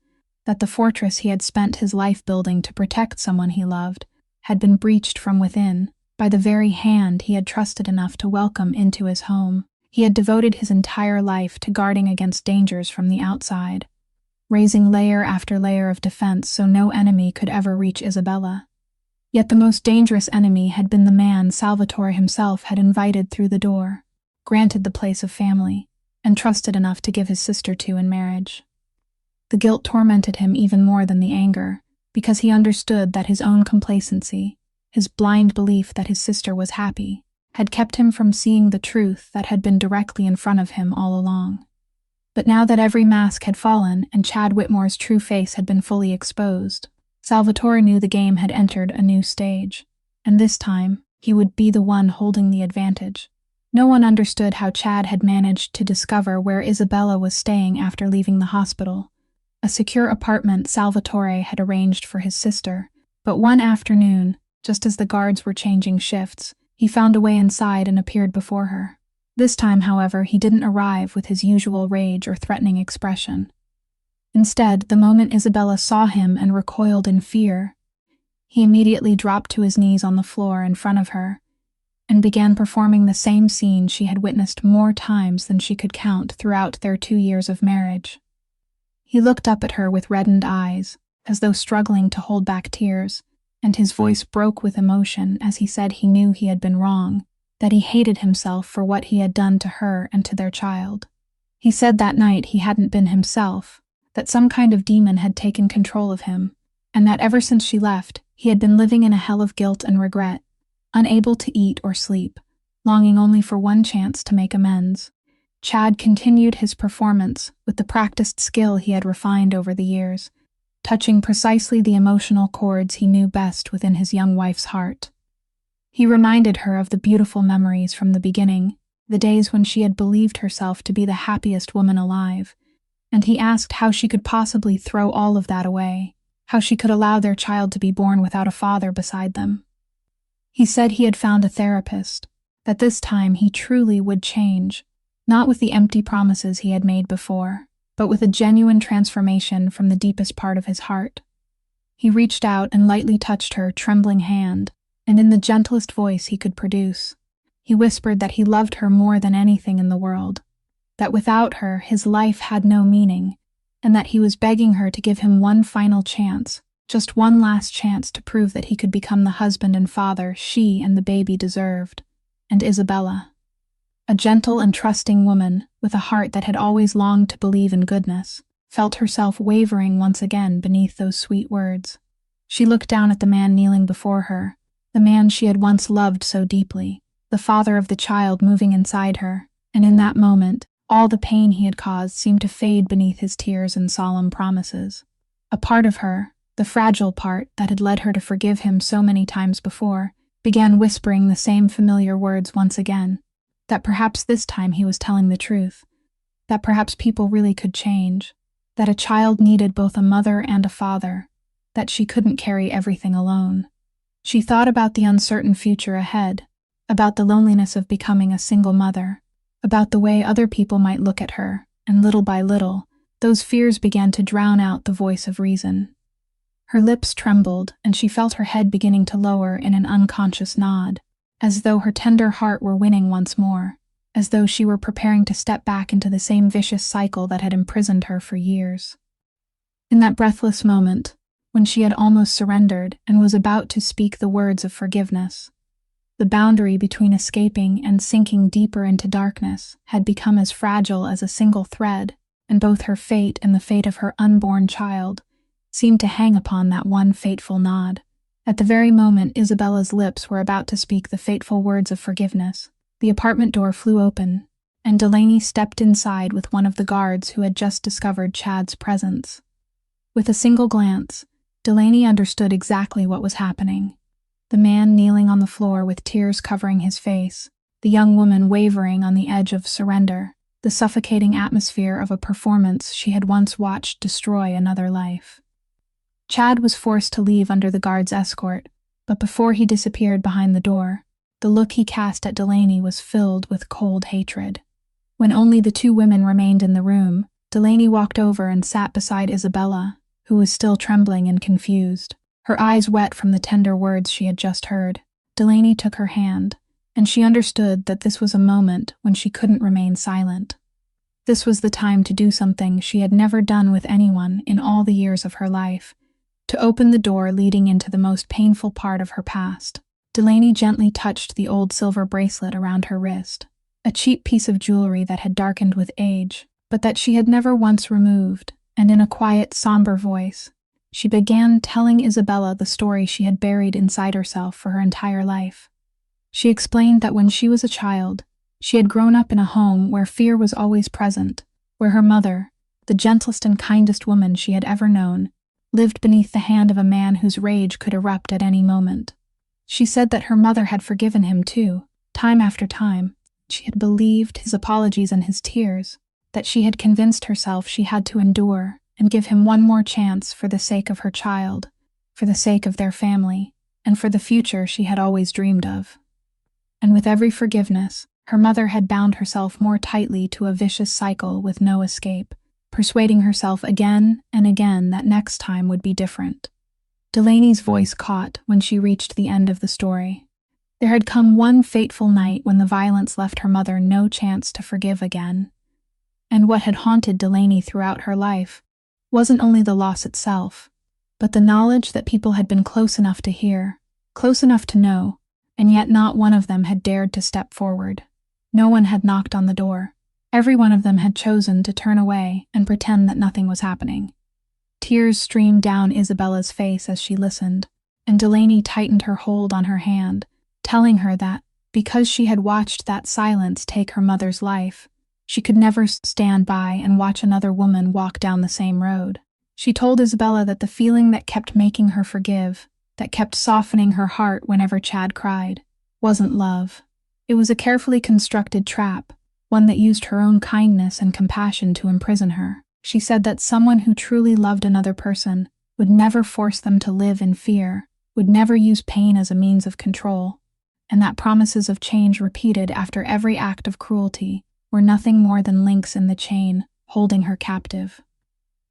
that the fortress he had spent his life building to protect someone he loved had been breached from within by the very hand he had trusted enough to welcome into his home. He had devoted his entire life to guarding against dangers from the outside, raising layer after layer of defense so no enemy could ever reach Isabella. Yet the most dangerous enemy had been the man Salvatore himself had invited through the door, granted the place of family, and trusted enough to give his sister to in marriage. The guilt tormented him even more than the anger, because he understood that his own complacency, his blind belief that his sister was happy, had kept him from seeing the truth that had been directly in front of him all along. But now that every mask had fallen and Chad Whitmore's true face had been fully exposed, Salvatore knew the game had entered a new stage, and this time he would be the one holding the advantage. No one understood how Chad had managed to discover where Isabella was staying after leaving the hospital. A secure apartment Salvatore had arranged for his sister, but one afternoon, just as the guards were changing shifts, he found a way inside and appeared before her. This time, however, he didn't arrive with his usual rage or threatening expression. Instead, the moment Isabella saw him and recoiled in fear, he immediately dropped to his knees on the floor in front of her and began performing the same scene she had witnessed more times than she could count throughout their 2 years of marriage. He looked up at her with reddened eyes, as though struggling to hold back tears, and his voice broke with emotion as he said he knew he had been wrong, that he hated himself for what he had done to her and to their child. He said that night he hadn't been himself, that some kind of demon had taken control of him, and that ever since she left, he had been living in a hell of guilt and regret, unable to eat or sleep, longing only for one chance to make amends. Chad continued his performance with the practiced skill he had refined over the years, touching precisely the emotional chords he knew best within his young wife's heart. He reminded her of the beautiful memories from the beginning, the days when she had believed herself to be the happiest woman alive, and he asked how she could possibly throw all of that away, how she could allow their child to be born without a father beside them. He said he had found a therapist, that this time he truly would change, not with the empty promises he had made before, but with a genuine transformation from the deepest part of his heart. He reached out and lightly touched her trembling hand, and in the gentlest voice he could produce, he whispered that he loved her more than anything in the world, that without her his life had no meaning, and that he was begging her to give him one final chance, just one last chance to prove that he could become the husband and father she and the baby deserved. And Isabella, a gentle and trusting woman with a heart that had always longed to believe in goodness, felt herself wavering once again beneath those sweet words. She looked down at the man kneeling before her, the man she had once loved so deeply, the father of the child moving inside her, and in that moment, all the pain he had caused seemed to fade beneath his tears and solemn promises. A part of her, the fragile part that had led her to forgive him so many times before, began whispering the same familiar words once again, that perhaps this time he was telling the truth, that perhaps people really could change, that a child needed both a mother and a father, that she couldn't carry everything alone. She thought about the uncertain future ahead, about the loneliness of becoming a single mother, about the way other people might look at her, and little by little, those fears began to drown out the voice of reason. Her lips trembled, and she felt her head beginning to lower in an unconscious nod, as though her tender heart were winning once more, as though she were preparing to step back into the same vicious cycle that had imprisoned her for years. In that breathless moment, when she had almost surrendered and was about to speak the words of forgiveness, the boundary between escaping and sinking deeper into darkness had become as fragile as a single thread, and both her fate and the fate of her unborn child seemed to hang upon that one fateful nod. At the very moment Isabella's lips were about to speak the fateful words of forgiveness, the apartment door flew open, and Delaney stepped inside with one of the guards who had just discovered Chad's presence. With a single glance, Delaney understood exactly what was happening. The man kneeling on the floor with tears covering his face, the young woman wavering on the edge of surrender, the suffocating atmosphere of a performance she had once watched destroy another life. Chad was forced to leave under the guard's escort, but before he disappeared behind the door, the look he cast at Delaney was filled with cold hatred. When only the two women remained in the room, Delaney walked over and sat beside Isabella, who was still trembling and confused, her eyes wet from the tender words she had just heard. Delaney took her hand, and she understood that this was a moment when she couldn't remain silent. This was the time to do something she had never done with anyone in all the years of her life, to open the door leading into the most painful part of her past. Delaney gently touched the old silver bracelet around her wrist, a cheap piece of jewelry that had darkened with age, but that she had never once removed, and in a quiet, somber voice, she began telling Isabella the story she had buried inside herself for her entire life. She explained that when she was a child, she had grown up in a home where fear was always present, where her mother, the gentlest and kindest woman she had ever known, lived beneath the hand of a man whose rage could erupt at any moment. She said that her mother had forgiven him too, time after time, She had believed his apologies and his tears, that she had convinced herself she had to endure and give him one more chance for the sake of her child, for the sake of their family, and for the future she had always dreamed of. And with every forgiveness, her mother had bound herself more tightly to a vicious cycle with no escape, persuading herself again and again that next time would be different. Delaney's voice caught when she reached the end of the story. There had come one fateful night when the violence left her mother no chance to forgive again. And what had haunted Delaney throughout her life wasn't only the loss itself, but the knowledge that people had been close enough to hear, close enough to know, and yet not one of them had dared to step forward. No one had knocked on the door. Every one of them had chosen to turn away and pretend that nothing was happening. Tears streamed down Isabella's face as she listened, and Delaney tightened her hold on her hand, telling her that, because she had watched that silence take her mother's life, she could never stand by and watch another woman walk down the same road. She told Isabella that the feeling that kept making her forgive, that kept softening her heart whenever Chad cried, wasn't love. It was a carefully constructed trap, one that used her own kindness and compassion to imprison her. She said that someone who truly loved another person would never force them to live in fear, would never use pain as a means of control, and that promises of change repeated after every act of cruelty were nothing more than links in the chain holding her captive.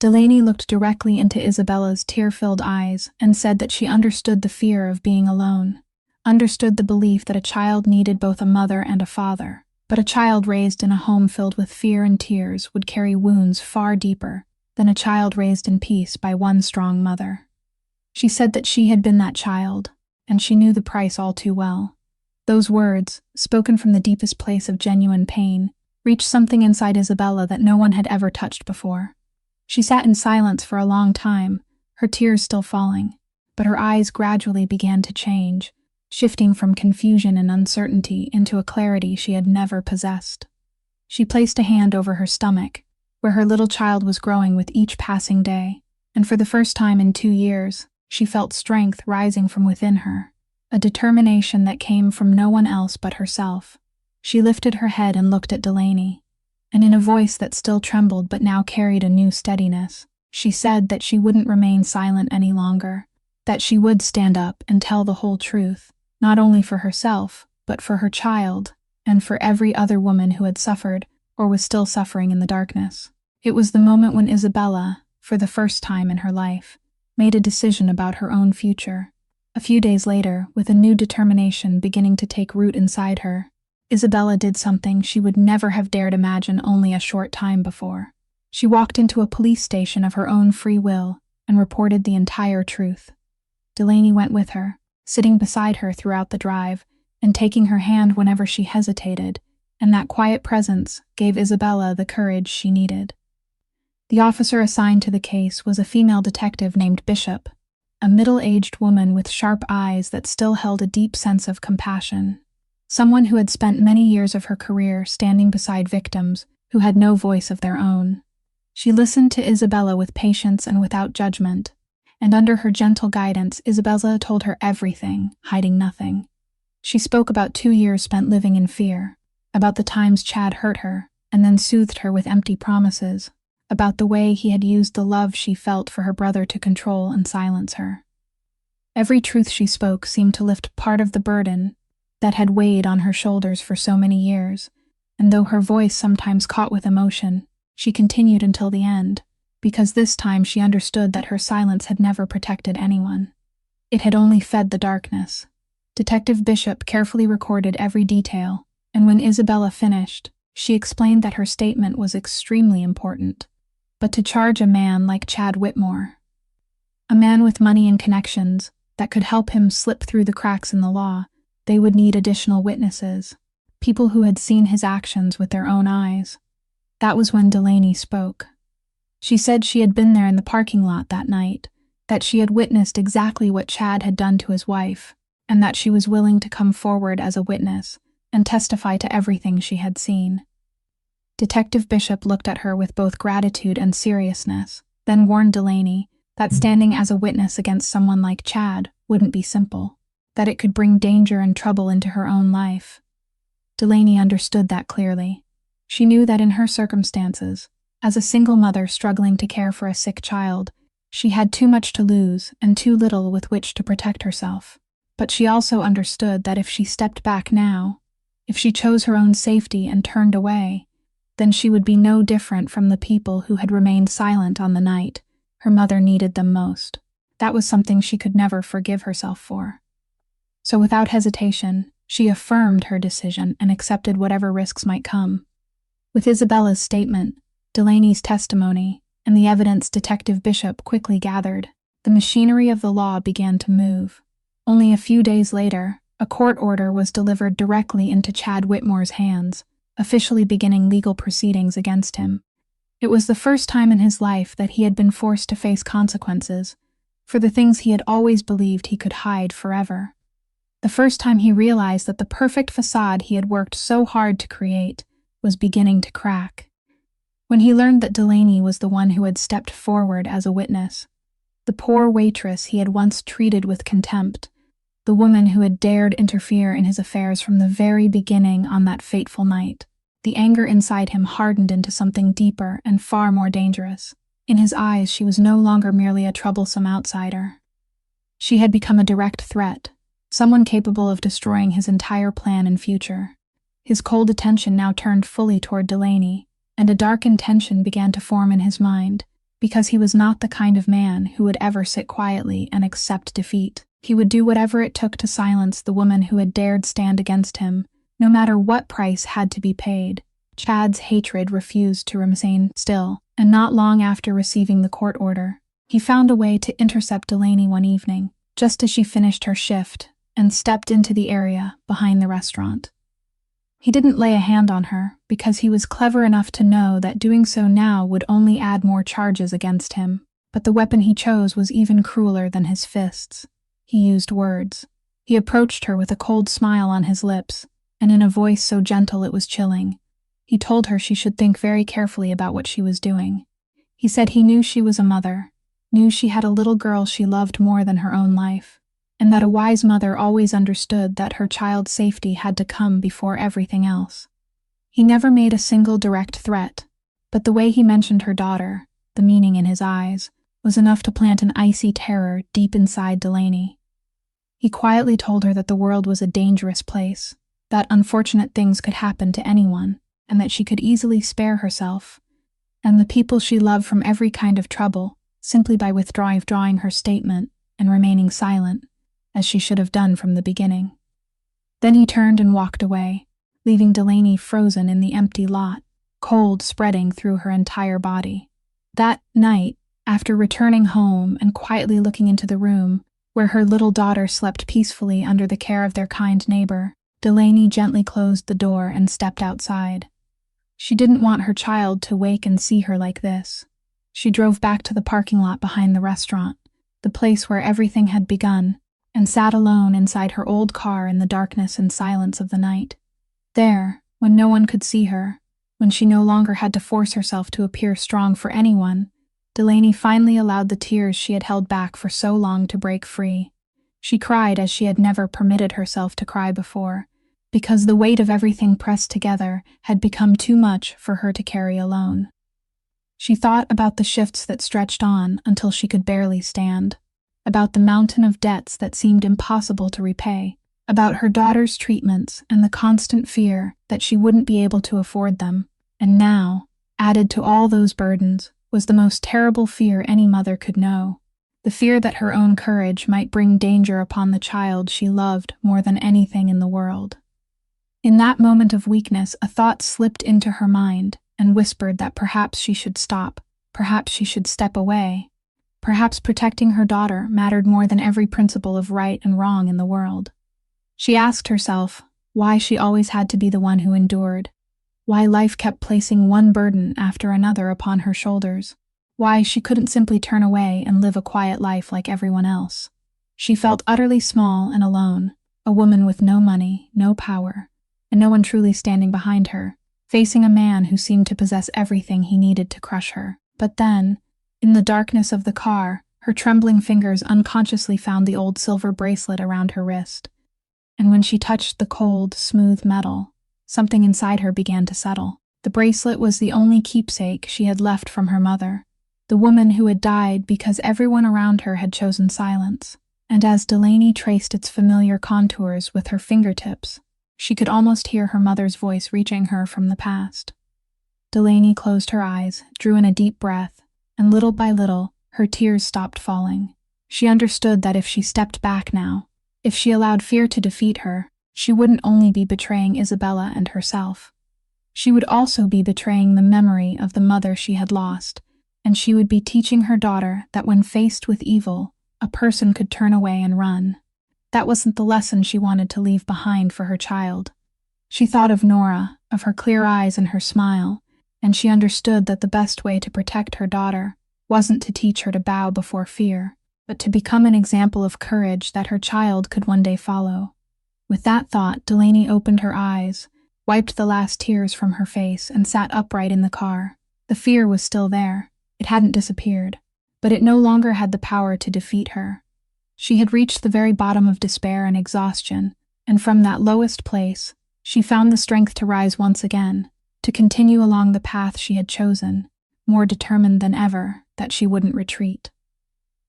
Delaney looked directly into Isabella's tear-filled eyes and said that she understood the fear of being alone, understood the belief that a child needed both a mother and a father, but a child raised in a home filled with fear and tears would carry wounds far deeper than a child raised in peace by one strong mother. She said that she had been that child, and she knew the price all too well. Those words, spoken from the deepest place of genuine pain, reached something inside Isabella that no one had ever touched before. She sat in silence for a long time, her tears still falling, but her eyes gradually began to change, shifting from confusion and uncertainty into a clarity she had never possessed. She placed a hand over her stomach, where her little child was growing with each passing day, and for the first time in 2 years, she felt strength rising from within her, a determination that came from no one else but herself. She lifted her head and looked at Delaney, and in a voice that still trembled but now carried a new steadiness, she said that she wouldn't remain silent any longer, that she would stand up and tell the whole truth, not only for herself, but for her child, and for every other woman who had suffered or was still suffering in the darkness. It was the moment when Isabella, for the first time in her life, made a decision about her own future. A few days later, with a new determination beginning to take root inside her, Isabella did something she would never have dared imagine only a short time before. She walked into a police station of her own free will and reported the entire truth. Delaney went with her, sitting beside her throughout the drive and taking her hand whenever she hesitated, and that quiet presence gave Isabella the courage she needed. The officer assigned to the case was a female detective named Bishop, a middle-aged woman with sharp eyes that still held a deep sense of compassion. Someone who had spent many years of her career standing beside victims who had no voice of their own. She listened to Isabella with patience and without judgment, and under her gentle guidance, Isabella told her everything, hiding nothing. She spoke about 2 years spent living in fear, about the times Chad hurt her, and then soothed her with empty promises, about the way he had used the love she felt for her brother to control and silence her. Every truth she spoke seemed to lift part of the burden that had weighed on her shoulders for so many years, and though her voice sometimes caught with emotion, she continued until the end, because this time she understood that her silence had never protected anyone. It had only fed the darkness. Detective Bishop carefully recorded every detail, and when Isabella finished, she explained that her statement was extremely important. But to charge a man like Chad Whitmore, a man with money and connections that could help him slip through the cracks in the law, they would need additional witnesses, people who had seen his actions with their own eyes. That was when Delaney spoke. She said she had been there in the parking lot that night, that she had witnessed exactly what Chad had done to his wife, and that she was willing to come forward as a witness and testify to everything she had seen. Detective Bishop looked at her with both gratitude and seriousness, then warned Delaney that standing as a witness against someone like Chad wouldn't be simple, that it could bring danger and trouble into her own life. Delaney understood that clearly. She knew that in her circumstances, as a single mother struggling to care for a sick child, she had too much to lose and too little with which to protect herself. But she also understood that if she stepped back now, if she chose her own safety and turned away, then she would be no different from the people who had remained silent on the night her mother needed them most. That was something she could never forgive herself for. So without hesitation, she affirmed her decision and accepted whatever risks might come. With Isabella's statement, Delaney's testimony, and the evidence Detective Bishop quickly gathered, the machinery of the law began to move. Only a few days later, a court order was delivered directly into Chad Whitmore's hands, officially beginning legal proceedings against him. It was the first time in his life that he had been forced to face consequences for the things he had always believed he could hide forever. The first time he realized that the perfect facade he had worked so hard to create was beginning to crack. When he learned that Delaney was the one who had stepped forward as a witness, the poor waitress he had once treated with contempt, the woman who had dared interfere in his affairs from the very beginning on that fateful night, the anger inside him hardened into something deeper and far more dangerous. In his eyes, she was no longer merely a troublesome outsider. She had become a direct threat, someone capable of destroying his entire plan and future. His cold attention now turned fully toward Delaney, and a dark intention began to form in his mind, because he was not the kind of man who would ever sit quietly and accept defeat. He would do whatever it took to silence the woman who had dared stand against him, no matter what price had to be paid. Chad's hatred refused to remain still, and not long after receiving the court order, he found a way to intercept Delaney one evening, just as she finished her shift, and stepped into the area behind the restaurant. He didn't lay a hand on her, because he was clever enough to know that doing so now would only add more charges against him. But the weapon he chose was even crueler than his fists. He used words. He approached her with a cold smile on his lips, and in a voice so gentle it was chilling. He told her she should think very carefully about what she was doing. He said he knew she was a mother, knew she had a little girl she loved more than her own life, and that a wise mother always understood that her child's safety had to come before everything else. He never made a single direct threat, but the way he mentioned her daughter, the meaning in his eyes, was enough to plant an icy terror deep inside Delaney. He quietly told her that the world was a dangerous place, that unfortunate things could happen to anyone, and that she could easily spare herself and the people she loved from every kind of trouble simply by withdrawing her statement and remaining silent, as she should have done from the beginning. Then he turned and walked away, leaving Delaney frozen in the empty lot, cold spreading through her entire body. That night, after returning home and quietly looking into the room where her little daughter slept peacefully under the care of their kind neighbor, Delaney gently closed the door and stepped outside. She didn't want her child to wake and see her like this. She drove back to the parking lot behind the restaurant, the place where everything had begun, and sat alone inside her old car in the darkness and silence of the night. There, when no one could see her, when she no longer had to force herself to appear strong for anyone, Delaney finally allowed the tears she had held back for so long to break free. She cried as she had never permitted herself to cry before, because the weight of everything pressed together had become too much for her to carry alone. She thought about the shifts that stretched on until she could barely stand, about the mountain of debts that seemed impossible to repay, about her daughter's treatments and the constant fear that she wouldn't be able to afford them. And now, added to all those burdens, was the most terrible fear any mother could know, the fear that her own courage might bring danger upon the child she loved more than anything in the world. In that moment of weakness, a thought slipped into her mind and whispered that perhaps she should stop, perhaps she should step away, perhaps protecting her daughter mattered more than every principle of right and wrong in the world. She asked herself why she always had to be the one who endured, why life kept placing one burden after another upon her shoulders, why she couldn't simply turn away and live a quiet life like everyone else. She felt utterly small and alone, a woman with no money, no power, and no one truly standing behind her, facing a man who seemed to possess everything he needed to crush her. But then, in the darkness of the car, her trembling fingers unconsciously found the old silver bracelet around her wrist, and when she touched the cold, smooth metal, something inside her began to settle. The bracelet was the only keepsake she had left from her mother, the woman who had died because everyone around her had chosen silence. And as Delaney traced its familiar contours with her fingertips, she could almost hear her mother's voice reaching her from the past. Delaney closed her eyes, drew in a deep breath, and little by little, her tears stopped falling. She understood that if she stepped back now, if she allowed fear to defeat her, she wouldn't only be betraying Isabella and herself. She would also be betraying the memory of the mother she had lost, and she would be teaching her daughter that when faced with evil, a person could turn away and run. That wasn't the lesson she wanted to leave behind for her child. She thought of Nora, of her clear eyes and her smile, and she understood that the best way to protect her daughter wasn't to teach her to bow before fear, but to become an example of courage that her child could one day follow. With that thought, Delaney opened her eyes, wiped the last tears from her face, and sat upright in the car. The fear was still there. It hadn't disappeared, but it no longer had the power to defeat her. She had reached the very bottom of despair and exhaustion, and from that lowest place, she found the strength to rise once again, to continue along the path she had chosen, more determined than ever that she wouldn't retreat.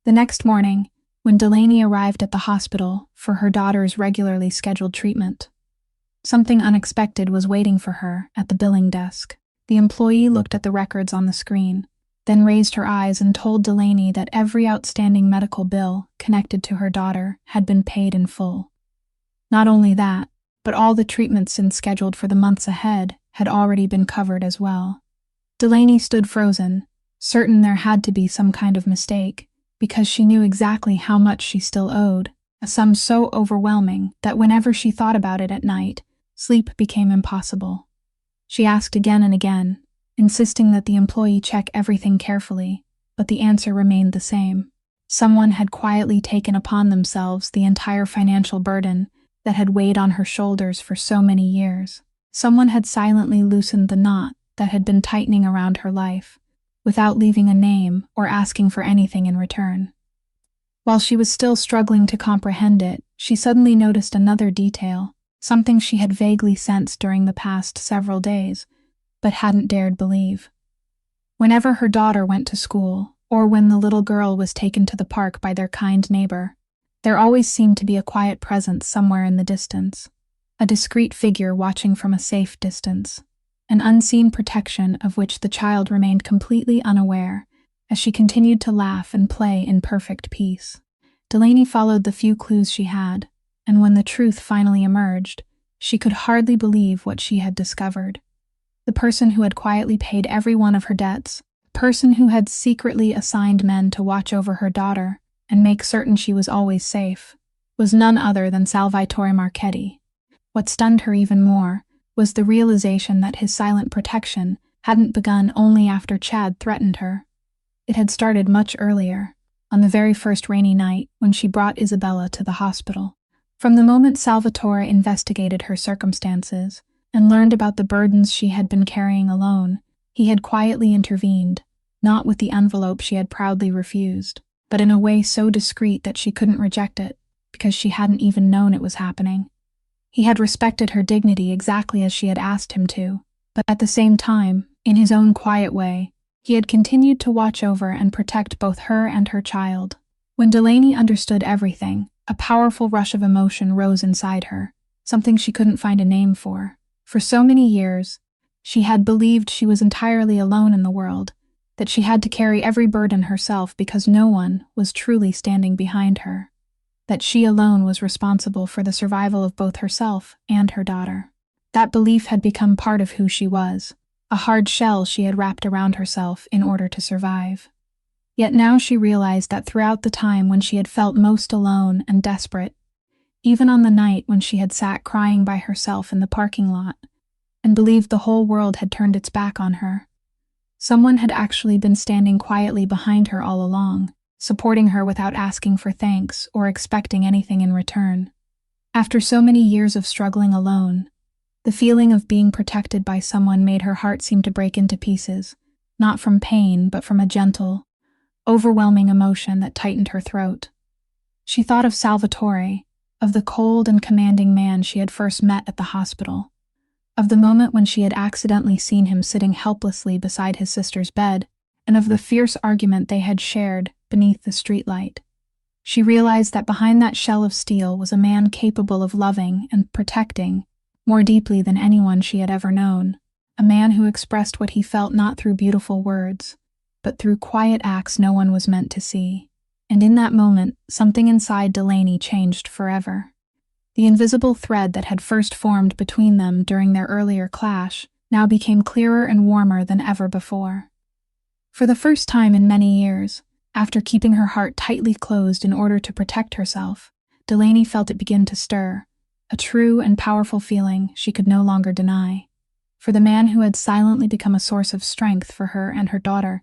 The next morning, when Delaney arrived at the hospital for her daughter's regularly scheduled treatment, something unexpected was waiting for her at the billing desk. The employee looked at the records on the screen, then raised her eyes and told Delaney that every outstanding medical bill connected to her daughter had been paid in full. Not only that, but all the treatments scheduled for the months ahead had already been covered as well. Delaney stood frozen, certain there had to be some kind of mistake, because she knew exactly how much she still owed, a sum so overwhelming that whenever she thought about it at night, sleep became impossible. She asked again and again, insisting that the employee check everything carefully, but the answer remained the same. Someone had quietly taken upon themselves the entire financial burden that had weighed on her shoulders for so many years. Someone had silently loosened the knot that had been tightening around her life, without leaving a name or asking for anything in return. While she was still struggling to comprehend it, she suddenly noticed another detail, something she had vaguely sensed during the past several days, but hadn't dared believe. Whenever her daughter went to school, or when the little girl was taken to the park by their kind neighbor, there always seemed to be a quiet presence somewhere in the distance, a discreet figure watching from a safe distance, an unseen protection of which the child remained completely unaware as she continued to laugh and play in perfect peace. Delaney followed the few clues she had, and when the truth finally emerged, she could hardly believe what she had discovered. The person who had quietly paid every one of her debts, the person who had secretly assigned men to watch over her daughter and make certain she was always safe, was none other than Salvatore Marchetti. What stunned her even more was the realization that his silent protection hadn't begun only after Chad threatened her. It had started much earlier, on the very first rainy night when she brought Isabella to the hospital. From the moment Salvatore investigated her circumstances and learned about the burdens she had been carrying alone, he had quietly intervened, not with the envelope she had proudly refused, but in a way so discreet that she couldn't reject it, because she hadn't even known it was happening. He had respected her dignity exactly as she had asked him to, but at the same time, in his own quiet way, he had continued to watch over and protect both her and her child. When Delaney understood everything, a powerful rush of emotion rose inside her, something she couldn't find a name for. For so many years, she had believed she was entirely alone in the world, that she had to carry every burden herself because no one was truly standing behind her, that she alone was responsible for the survival of both herself and her daughter. That belief had become part of who she was, a hard shell she had wrapped around herself in order to survive. Yet now she realized that throughout the time when she had felt most alone and desperate, even on the night when she had sat crying by herself in the parking lot and believed the whole world had turned its back on her, someone had actually been standing quietly behind her all along, supporting her without asking for thanks or expecting anything in return. After so many years of struggling alone, the feeling of being protected by someone made her heart seem to break into pieces, not from pain but from a gentle, overwhelming emotion that tightened her throat. She thought of Salvatore, of the cold and commanding man she had first met at the hospital, of the moment when she had accidentally seen him sitting helplessly beside his sister's bed, and of the fierce argument they had shared beneath the streetlight. She realized that behind that shell of steel was a man capable of loving and protecting more deeply than anyone she had ever known, a man who expressed what he felt not through beautiful words, but through quiet acts no one was meant to see. And in that moment, something inside Delaney changed forever. The invisible thread that had first formed between them during their earlier clash now became clearer and warmer than ever before. For the first time in many years, after keeping her heart tightly closed in order to protect herself, Delaney felt it begin to stir, a true and powerful feeling she could no longer deny. For the man who had silently become a source of strength for her and her daughter,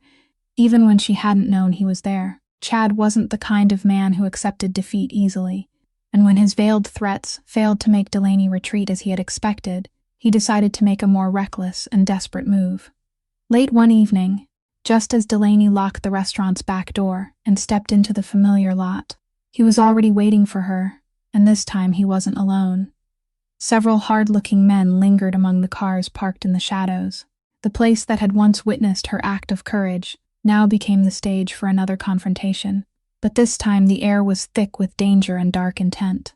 even when she hadn't known he was there, Chad wasn't the kind of man who accepted defeat easily, and when his veiled threats failed to make Delaney retreat as he had expected, he decided to make a more reckless and desperate move. Late one evening, just as Delaney locked the restaurant's back door and stepped into the familiar lot, he was already waiting for her, and this time he wasn't alone. Several hard-looking men lingered among the cars parked in the shadows. The place that had once witnessed her act of courage now became the stage for another confrontation, but this time the air was thick with danger and dark intent.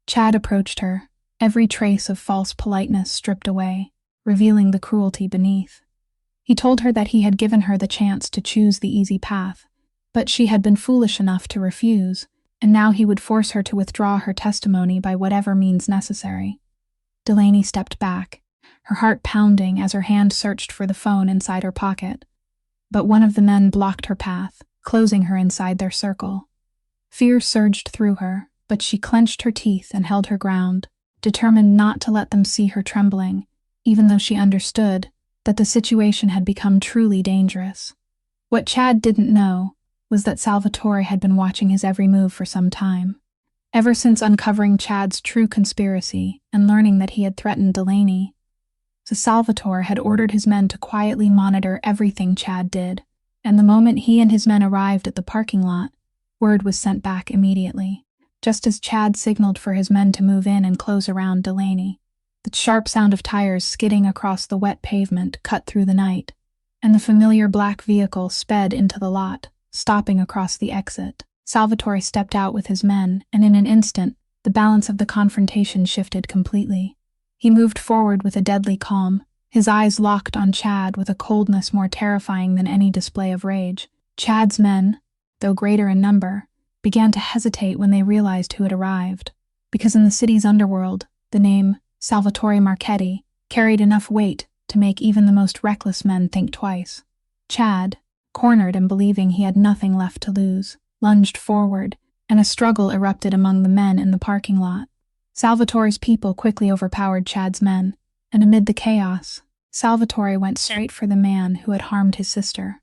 Chad approached her, every trace of false politeness stripped away, revealing the cruelty beneath. He told her that he had given her the chance to choose the easy path, but she had been foolish enough to refuse, and now he would force her to withdraw her testimony by whatever means necessary. Delaney stepped back, her heart pounding as her hand searched for the phone inside her pocket. But one of the men blocked her path, closing her inside their circle. Fear surged through her, but she clenched her teeth and held her ground, determined not to let them see her trembling, even though she understood that the situation had become truly dangerous. What Chad didn't know was that Salvatore had been watching his every move for some time. Ever since uncovering Chad's true conspiracy and learning that he had threatened Delaney, Salvatore had ordered his men to quietly monitor everything Chad did, and the moment he and his men arrived at the parking lot, word was sent back immediately, just as Chad signaled for his men to move in and close around Delaney. The sharp sound of tires skidding across the wet pavement cut through the night, and the familiar black vehicle sped into the lot, stopping across the exit. Salvatore stepped out with his men, and in an instant, the balance of the confrontation shifted completely. He moved forward with a deadly calm, his eyes locked on Chad with a coldness more terrifying than any display of rage. Chad's men, though greater in number, began to hesitate when they realized who had arrived, because in the city's underworld, the name Salvatore Marchetti carried enough weight to make even the most reckless men think twice. Chad, cornered and believing he had nothing left to lose, lunged forward, and a struggle erupted among the men in the parking lot. Salvatore's people quickly overpowered Chad's men, and amid the chaos, Salvatore went straight for the man who had harmed his sister.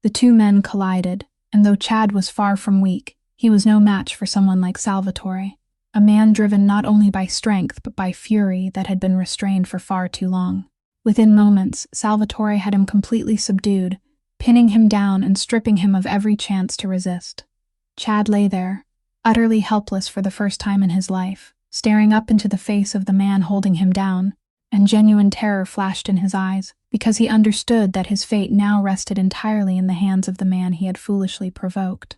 The two men collided, and though Chad was far from weak, he was no match for someone like Salvatore, a man driven not only by strength but by fury that had been restrained for far too long. Within moments, Salvatore had him completely subdued, pinning him down and stripping him of every chance to resist. Chad lay there, utterly helpless for the first time in his life, staring up into the face of the man holding him down, and genuine terror flashed in his eyes, because he understood that his fate now rested entirely in the hands of the man he had foolishly provoked.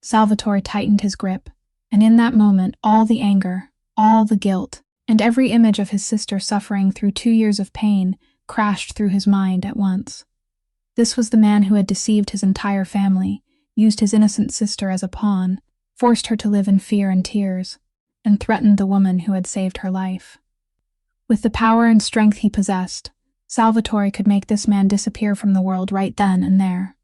Salvatore tightened his grip, and in that moment all the anger, all the guilt, and every image of his sister suffering through 2 years of pain crashed through his mind at once. This was the man who had deceived his entire family, used his innocent sister as a pawn, forced her to live in fear and tears, and threatened the woman who had saved her life. With the power and strength he possessed, Salvatore could make this man disappear from the world right then and there.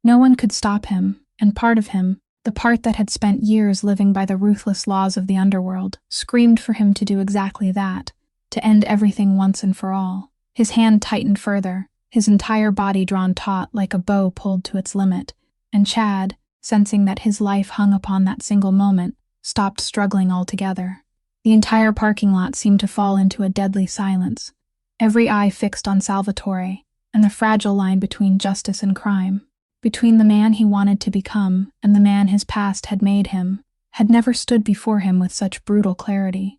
No one could stop him, and part of him, the part that had spent years living by the ruthless laws of the underworld, screamed for him to do exactly that, to end everything once and for all. His hand tightened further, his entire body drawn taut like a bow pulled to its limit, and Chad, sensing that his life hung upon that single moment, stopped struggling altogether. The entire parking lot seemed to fall into a deadly silence, every eye fixed on Salvatore, and the fragile line between justice and crime, between the man he wanted to become and the man his past had made him, had never stood before him with such brutal clarity.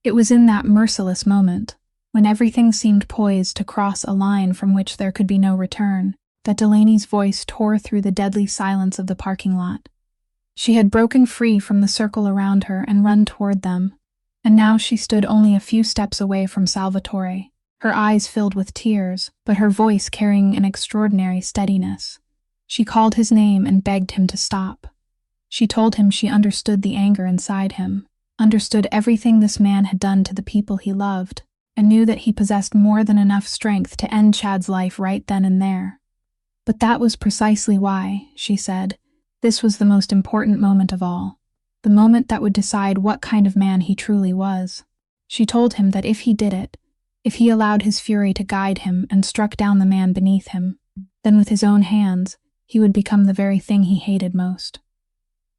It was in that merciless moment, when everything seemed poised to cross a line from which there could be no return, that Delaney's voice tore through the deadly silence of the parking lot. She had broken free from the circle around her and run toward them, and now she stood only a few steps away from Salvatore, her eyes filled with tears, but her voice carrying an extraordinary steadiness. She called his name and begged him to stop. She told him she understood the anger inside him, understood everything this man had done to the people he loved, and knew that he possessed more than enough strength to end Chad's life right then and there. But that was precisely why, she said, this was the most important moment of all, the moment that would decide what kind of man he truly was. She told him that if he did it, if he allowed his fury to guide him and struck down the man beneath him, then with his own hands, he would become the very thing he hated most.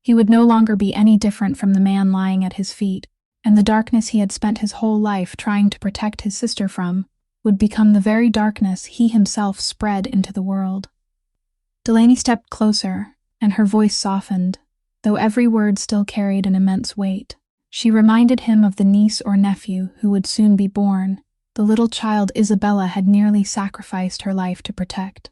He would no longer be any different from the man lying at his feet, and the darkness he had spent his whole life trying to protect his sister from would become the very darkness he himself spread into the world. Delaney stepped closer, and her voice softened, though every word still carried an immense weight. She reminded him of the niece or nephew who would soon be born, the little child Isabella had nearly sacrificed her life to protect.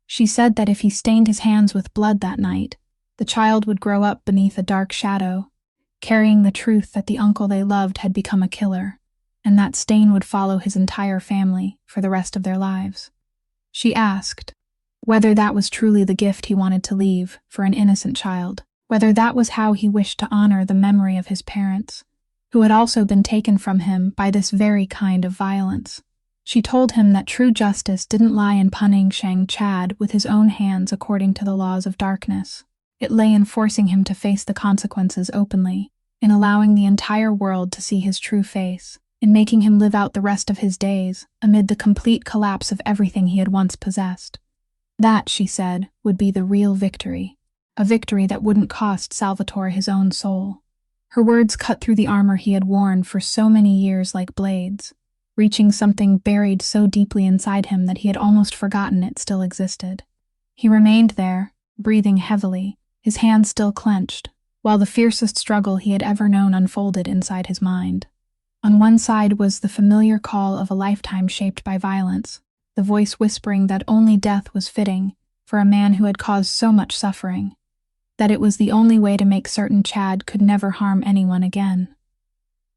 She said that if he stained his hands with blood that night, the child would grow up beneath a dark shadow, carrying the truth that the uncle they loved had become a killer, and that stain would follow his entire family for the rest of their lives. She asked whether that was truly the gift he wanted to leave for an innocent child, whether that was how he wished to honor the memory of his parents, who had also been taken from him by this very kind of violence. She told him that true justice didn't lie in punishing Chad with his own hands according to the laws of darkness. It lay in forcing him to face the consequences openly, in allowing the entire world to see his true face, in making him live out the rest of his days amid the complete collapse of everything he had once possessed. That, she said, would be the real victory, a victory that wouldn't cost Salvatore his own soul. Her words cut through the armor he had worn for so many years like blades, reaching something buried so deeply inside him that he had almost forgotten it still existed. He remained there, breathing heavily, his hands still clenched, while the fiercest struggle he had ever known unfolded inside his mind. On one side was the familiar call of a lifetime shaped by violence, the voice whispering that only death was fitting for a man who had caused so much suffering, that it was the only way to make certain Chad could never harm anyone again.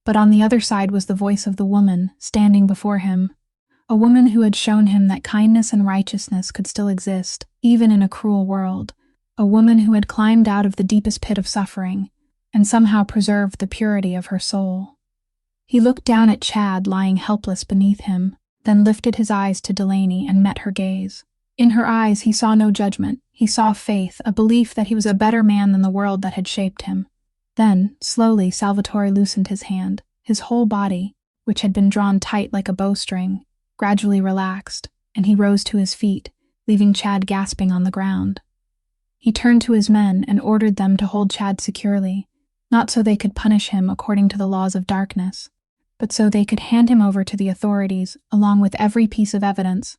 But on the other side was the voice of the woman standing before him, a woman who had shown him that kindness and righteousness could still exist, even in a cruel world, a woman who had climbed out of the deepest pit of suffering and somehow preserved the purity of her soul. He looked down at Chad lying helpless beneath him, then lifted his eyes to Delaney and met her gaze. In her eyes he saw no judgment, he saw faith, a belief that he was a better man than the world that had shaped him. Then, slowly, Salvatore loosened his hand. His whole body, which had been drawn tight like a bowstring, gradually relaxed, and he rose to his feet, leaving Chad gasping on the ground. He turned to his men and ordered them to hold Chad securely, not so they could punish him according to the laws of darkness, but so they could hand him over to the authorities along with every piece of evidence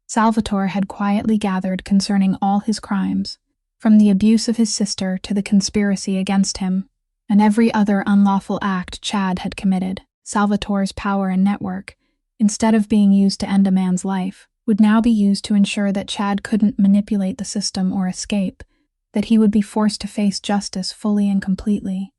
Salvatore had quietly gathered concerning all his crimes, from the abuse of his sister to the conspiracy against him, and every other unlawful act Chad had committed. Salvatore's power and network, instead of being used to end a man's life, would now be used to ensure that Chad couldn't manipulate the system or escape, that he would be forced to face justice fully and completely.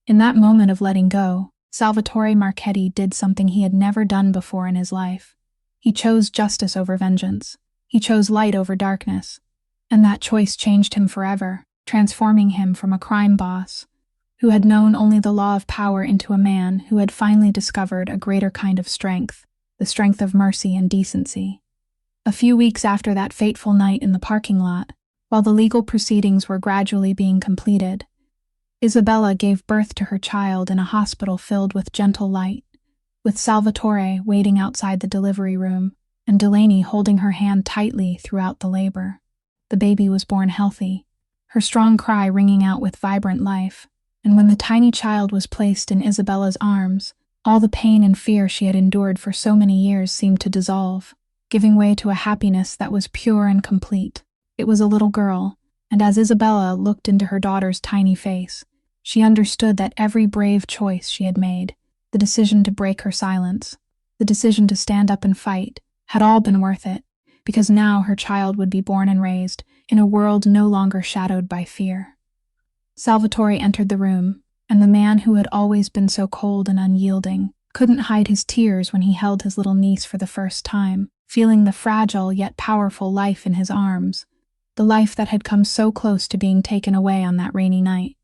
In that moment of letting go, Salvatore Marchetti did something he had never done before in his life. He chose justice over vengeance. He chose light over darkness. And that choice changed him forever, transforming him from a crime boss who had known only the law of power into a man who had finally discovered a greater kind of strength, the strength of mercy and decency. A few weeks after that fateful night in the parking lot, while the legal proceedings were gradually being completed, Isabella gave birth to her child in a hospital filled with gentle light, with Salvatore waiting outside the delivery room and Delaney holding her hand tightly throughout the labor. The baby was born healthy, her strong cry ringing out with vibrant life, and when the tiny child was placed in Isabella's arms, all the pain and fear she had endured for so many years seemed to dissolve, giving way to a happiness that was pure and complete. It was a little girl, and as Isabella looked into her daughter's tiny face, she understood that every brave choice she had made, the decision to break her silence, The decision to stand up and fight had all been worth it, because now her child would be born and raised in a world no longer shadowed by fear. Salvatore entered the room, and the man who had always been so cold and unyielding couldn't hide his tears when he held his little niece for the first time, feeling the fragile yet powerful life in his arms, the life that had come so close to being taken away on that rainy night.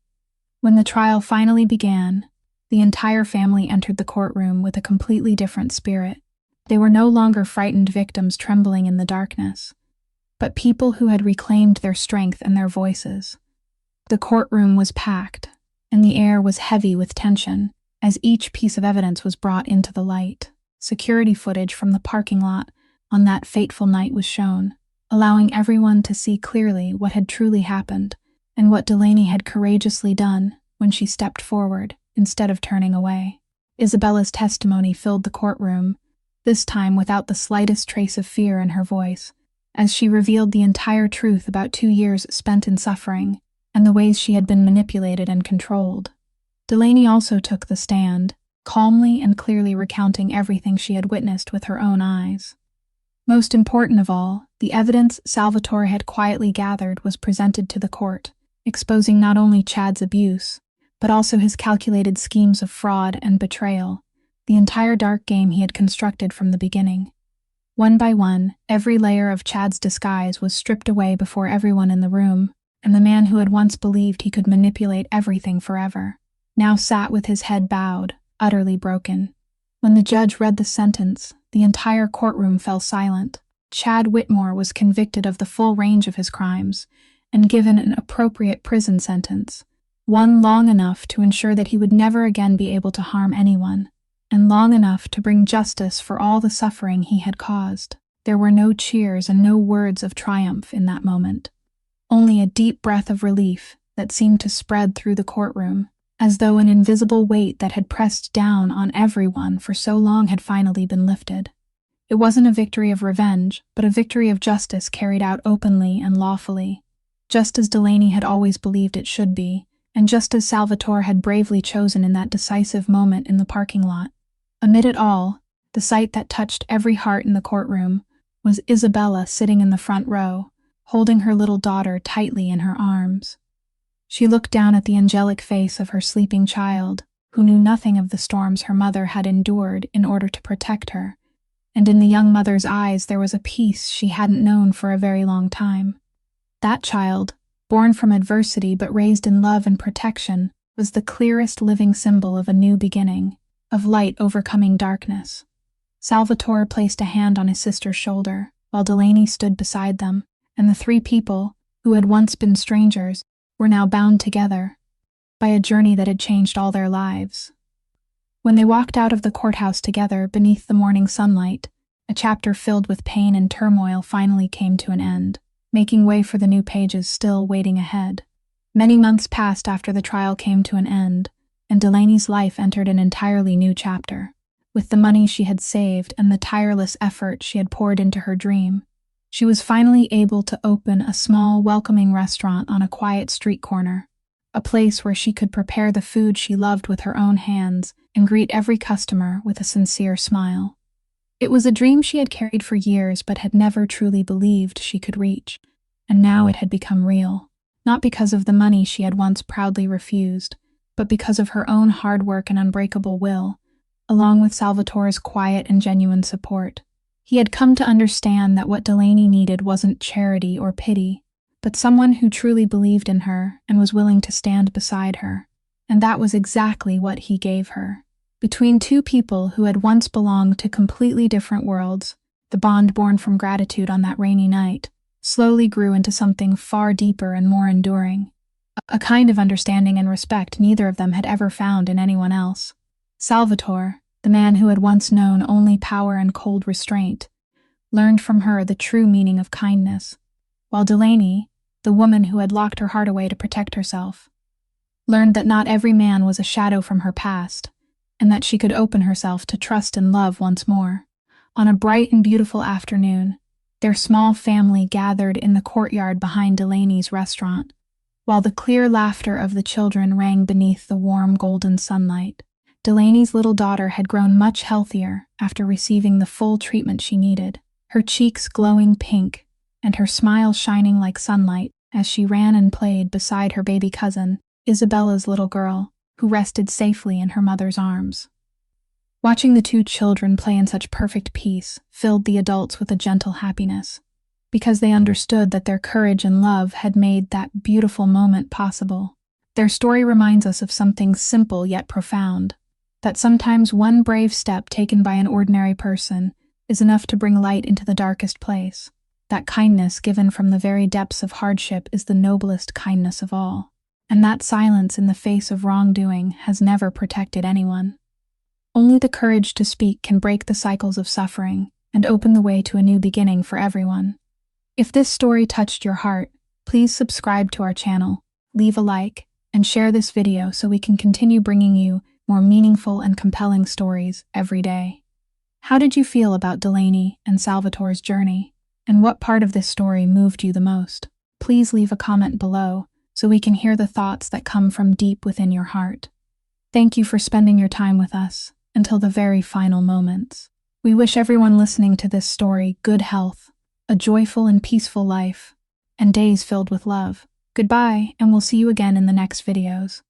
When the trial finally began, the entire family entered the courtroom with a completely different spirit. They were no longer frightened victims trembling in the darkness, but people who had reclaimed their strength and their voices. The courtroom was packed, and the air was heavy with tension as each piece of evidence was brought into the light. Security footage from the parking lot on that fateful night was shown, allowing everyone to see clearly what had truly happened and what Delaney had courageously done when she stepped forward instead of turning away. Isabella's testimony filled the courtroom, this time without the slightest trace of fear in her voice, as she revealed the entire truth about 2 years spent in suffering and the ways she had been manipulated and controlled. Delaney also took the stand, calmly and clearly recounting everything she had witnessed with her own eyes. Most important of all, the evidence Salvatore had quietly gathered was presented to the court, exposing not only Chad's abuse, but also his calculated schemes of fraud and betrayal, the entire dark game he had constructed from the beginning. One by one, every layer of Chad's disguise was stripped away before everyone in the room, and the man who had once believed he could manipulate everything forever now sat with his head bowed, utterly broken. When the judge read the sentence, the entire courtroom fell silent. Chad Whitmore was convicted of the full range of his crimes and given an appropriate prison sentence, one long enough to ensure that he would never again be able to harm anyone, and long enough to bring justice for all the suffering he had caused. There were no cheers and no words of triumph in that moment, only a deep breath of relief that seemed to spread through the courtroom, as though an invisible weight that had pressed down on everyone for so long had finally been lifted. It wasn't a victory of revenge, but a victory of justice carried out openly and lawfully, just as Delaney had always believed it should be, and just as Salvatore had bravely chosen in that decisive moment in the parking lot. Amid it all, the sight that touched every heart in the courtroom was Isabella sitting in the front row, holding her little daughter tightly in her arms. She looked down at the angelic face of her sleeping child, who knew nothing of the storms her mother had endured in order to protect her, and in the young mother's eyes there was a peace she hadn't known for a very long time. That child, born from adversity but raised in love and protection, was the clearest living symbol of a new beginning, of light overcoming darkness. Salvatore placed a hand on his sister's shoulder, while Delaney stood beside them, and the three people, who had once been strangers, were now bound together by a journey that had changed all their lives. When they walked out of the courthouse together beneath the morning sunlight, a chapter filled with pain and turmoil finally came to an end, making way for the new pages still waiting ahead. Many months passed after the trial came to an end, and Delaney's life entered an entirely new chapter. With the money she had saved and the tireless effort she had poured into her dream, she was finally able to open a small, welcoming restaurant on a quiet street corner, a place where she could prepare the food she loved with her own hands and greet every customer with a sincere smile. It was a dream she had carried for years but had never truly believed she could reach, and now it had become real, not because of the money she had once proudly refused, but because of her own hard work and unbreakable will, along with Salvatore's quiet and genuine support. He had come to understand that what Delaney needed wasn't charity or pity, but someone who truly believed in her and was willing to stand beside her, and that was exactly what he gave her. Between two people who had once belonged to completely different worlds, the bond born from gratitude on that rainy night slowly grew into something far deeper and more enduring, a kind of understanding and respect neither of them had ever found in anyone else. Salvatore, the man who had once known only power and cold restraint, learned from her the true meaning of kindness, while Delaney, the woman who had locked her heart away to protect herself, learned that not every man was a shadow from her past, and that she could open herself to trust and love once more. On a bright and beautiful afternoon, their small family gathered in the courtyard behind Delaney's restaurant, while the clear laughter of the children rang beneath the warm golden sunlight. Delaney's little daughter had grown much healthier after receiving the full treatment she needed, her cheeks glowing pink and her smile shining like sunlight as she ran and played beside her baby cousin, Isabella's little girl, who rested safely in her mother's arms. Watching the two children play in such perfect peace filled the adults with a gentle happiness, because they understood that their courage and love had made that beautiful moment possible. Their story reminds us of something simple yet profound, that sometimes one brave step taken by an ordinary person is enough to bring light into the darkest place. That kindness given from the very depths of hardship is the noblest kindness of all, and that silence in the face of wrongdoing has never protected anyone. Only the courage to speak can break the cycles of suffering and open the way to a new beginning for everyone. If this story touched your heart, please subscribe to our channel, leave a like, and share this video so we can continue bringing you more meaningful and compelling stories every day. How did you feel about Delaney and Salvatore's journey? And what part of this story moved you the most? Please leave a comment below so we can hear the thoughts that come from deep within your heart. Thank you for spending your time with us until the very final moments. We wish everyone listening to this story good health, a joyful and peaceful life, and days filled with love. Goodbye, and we'll see you again in the next videos.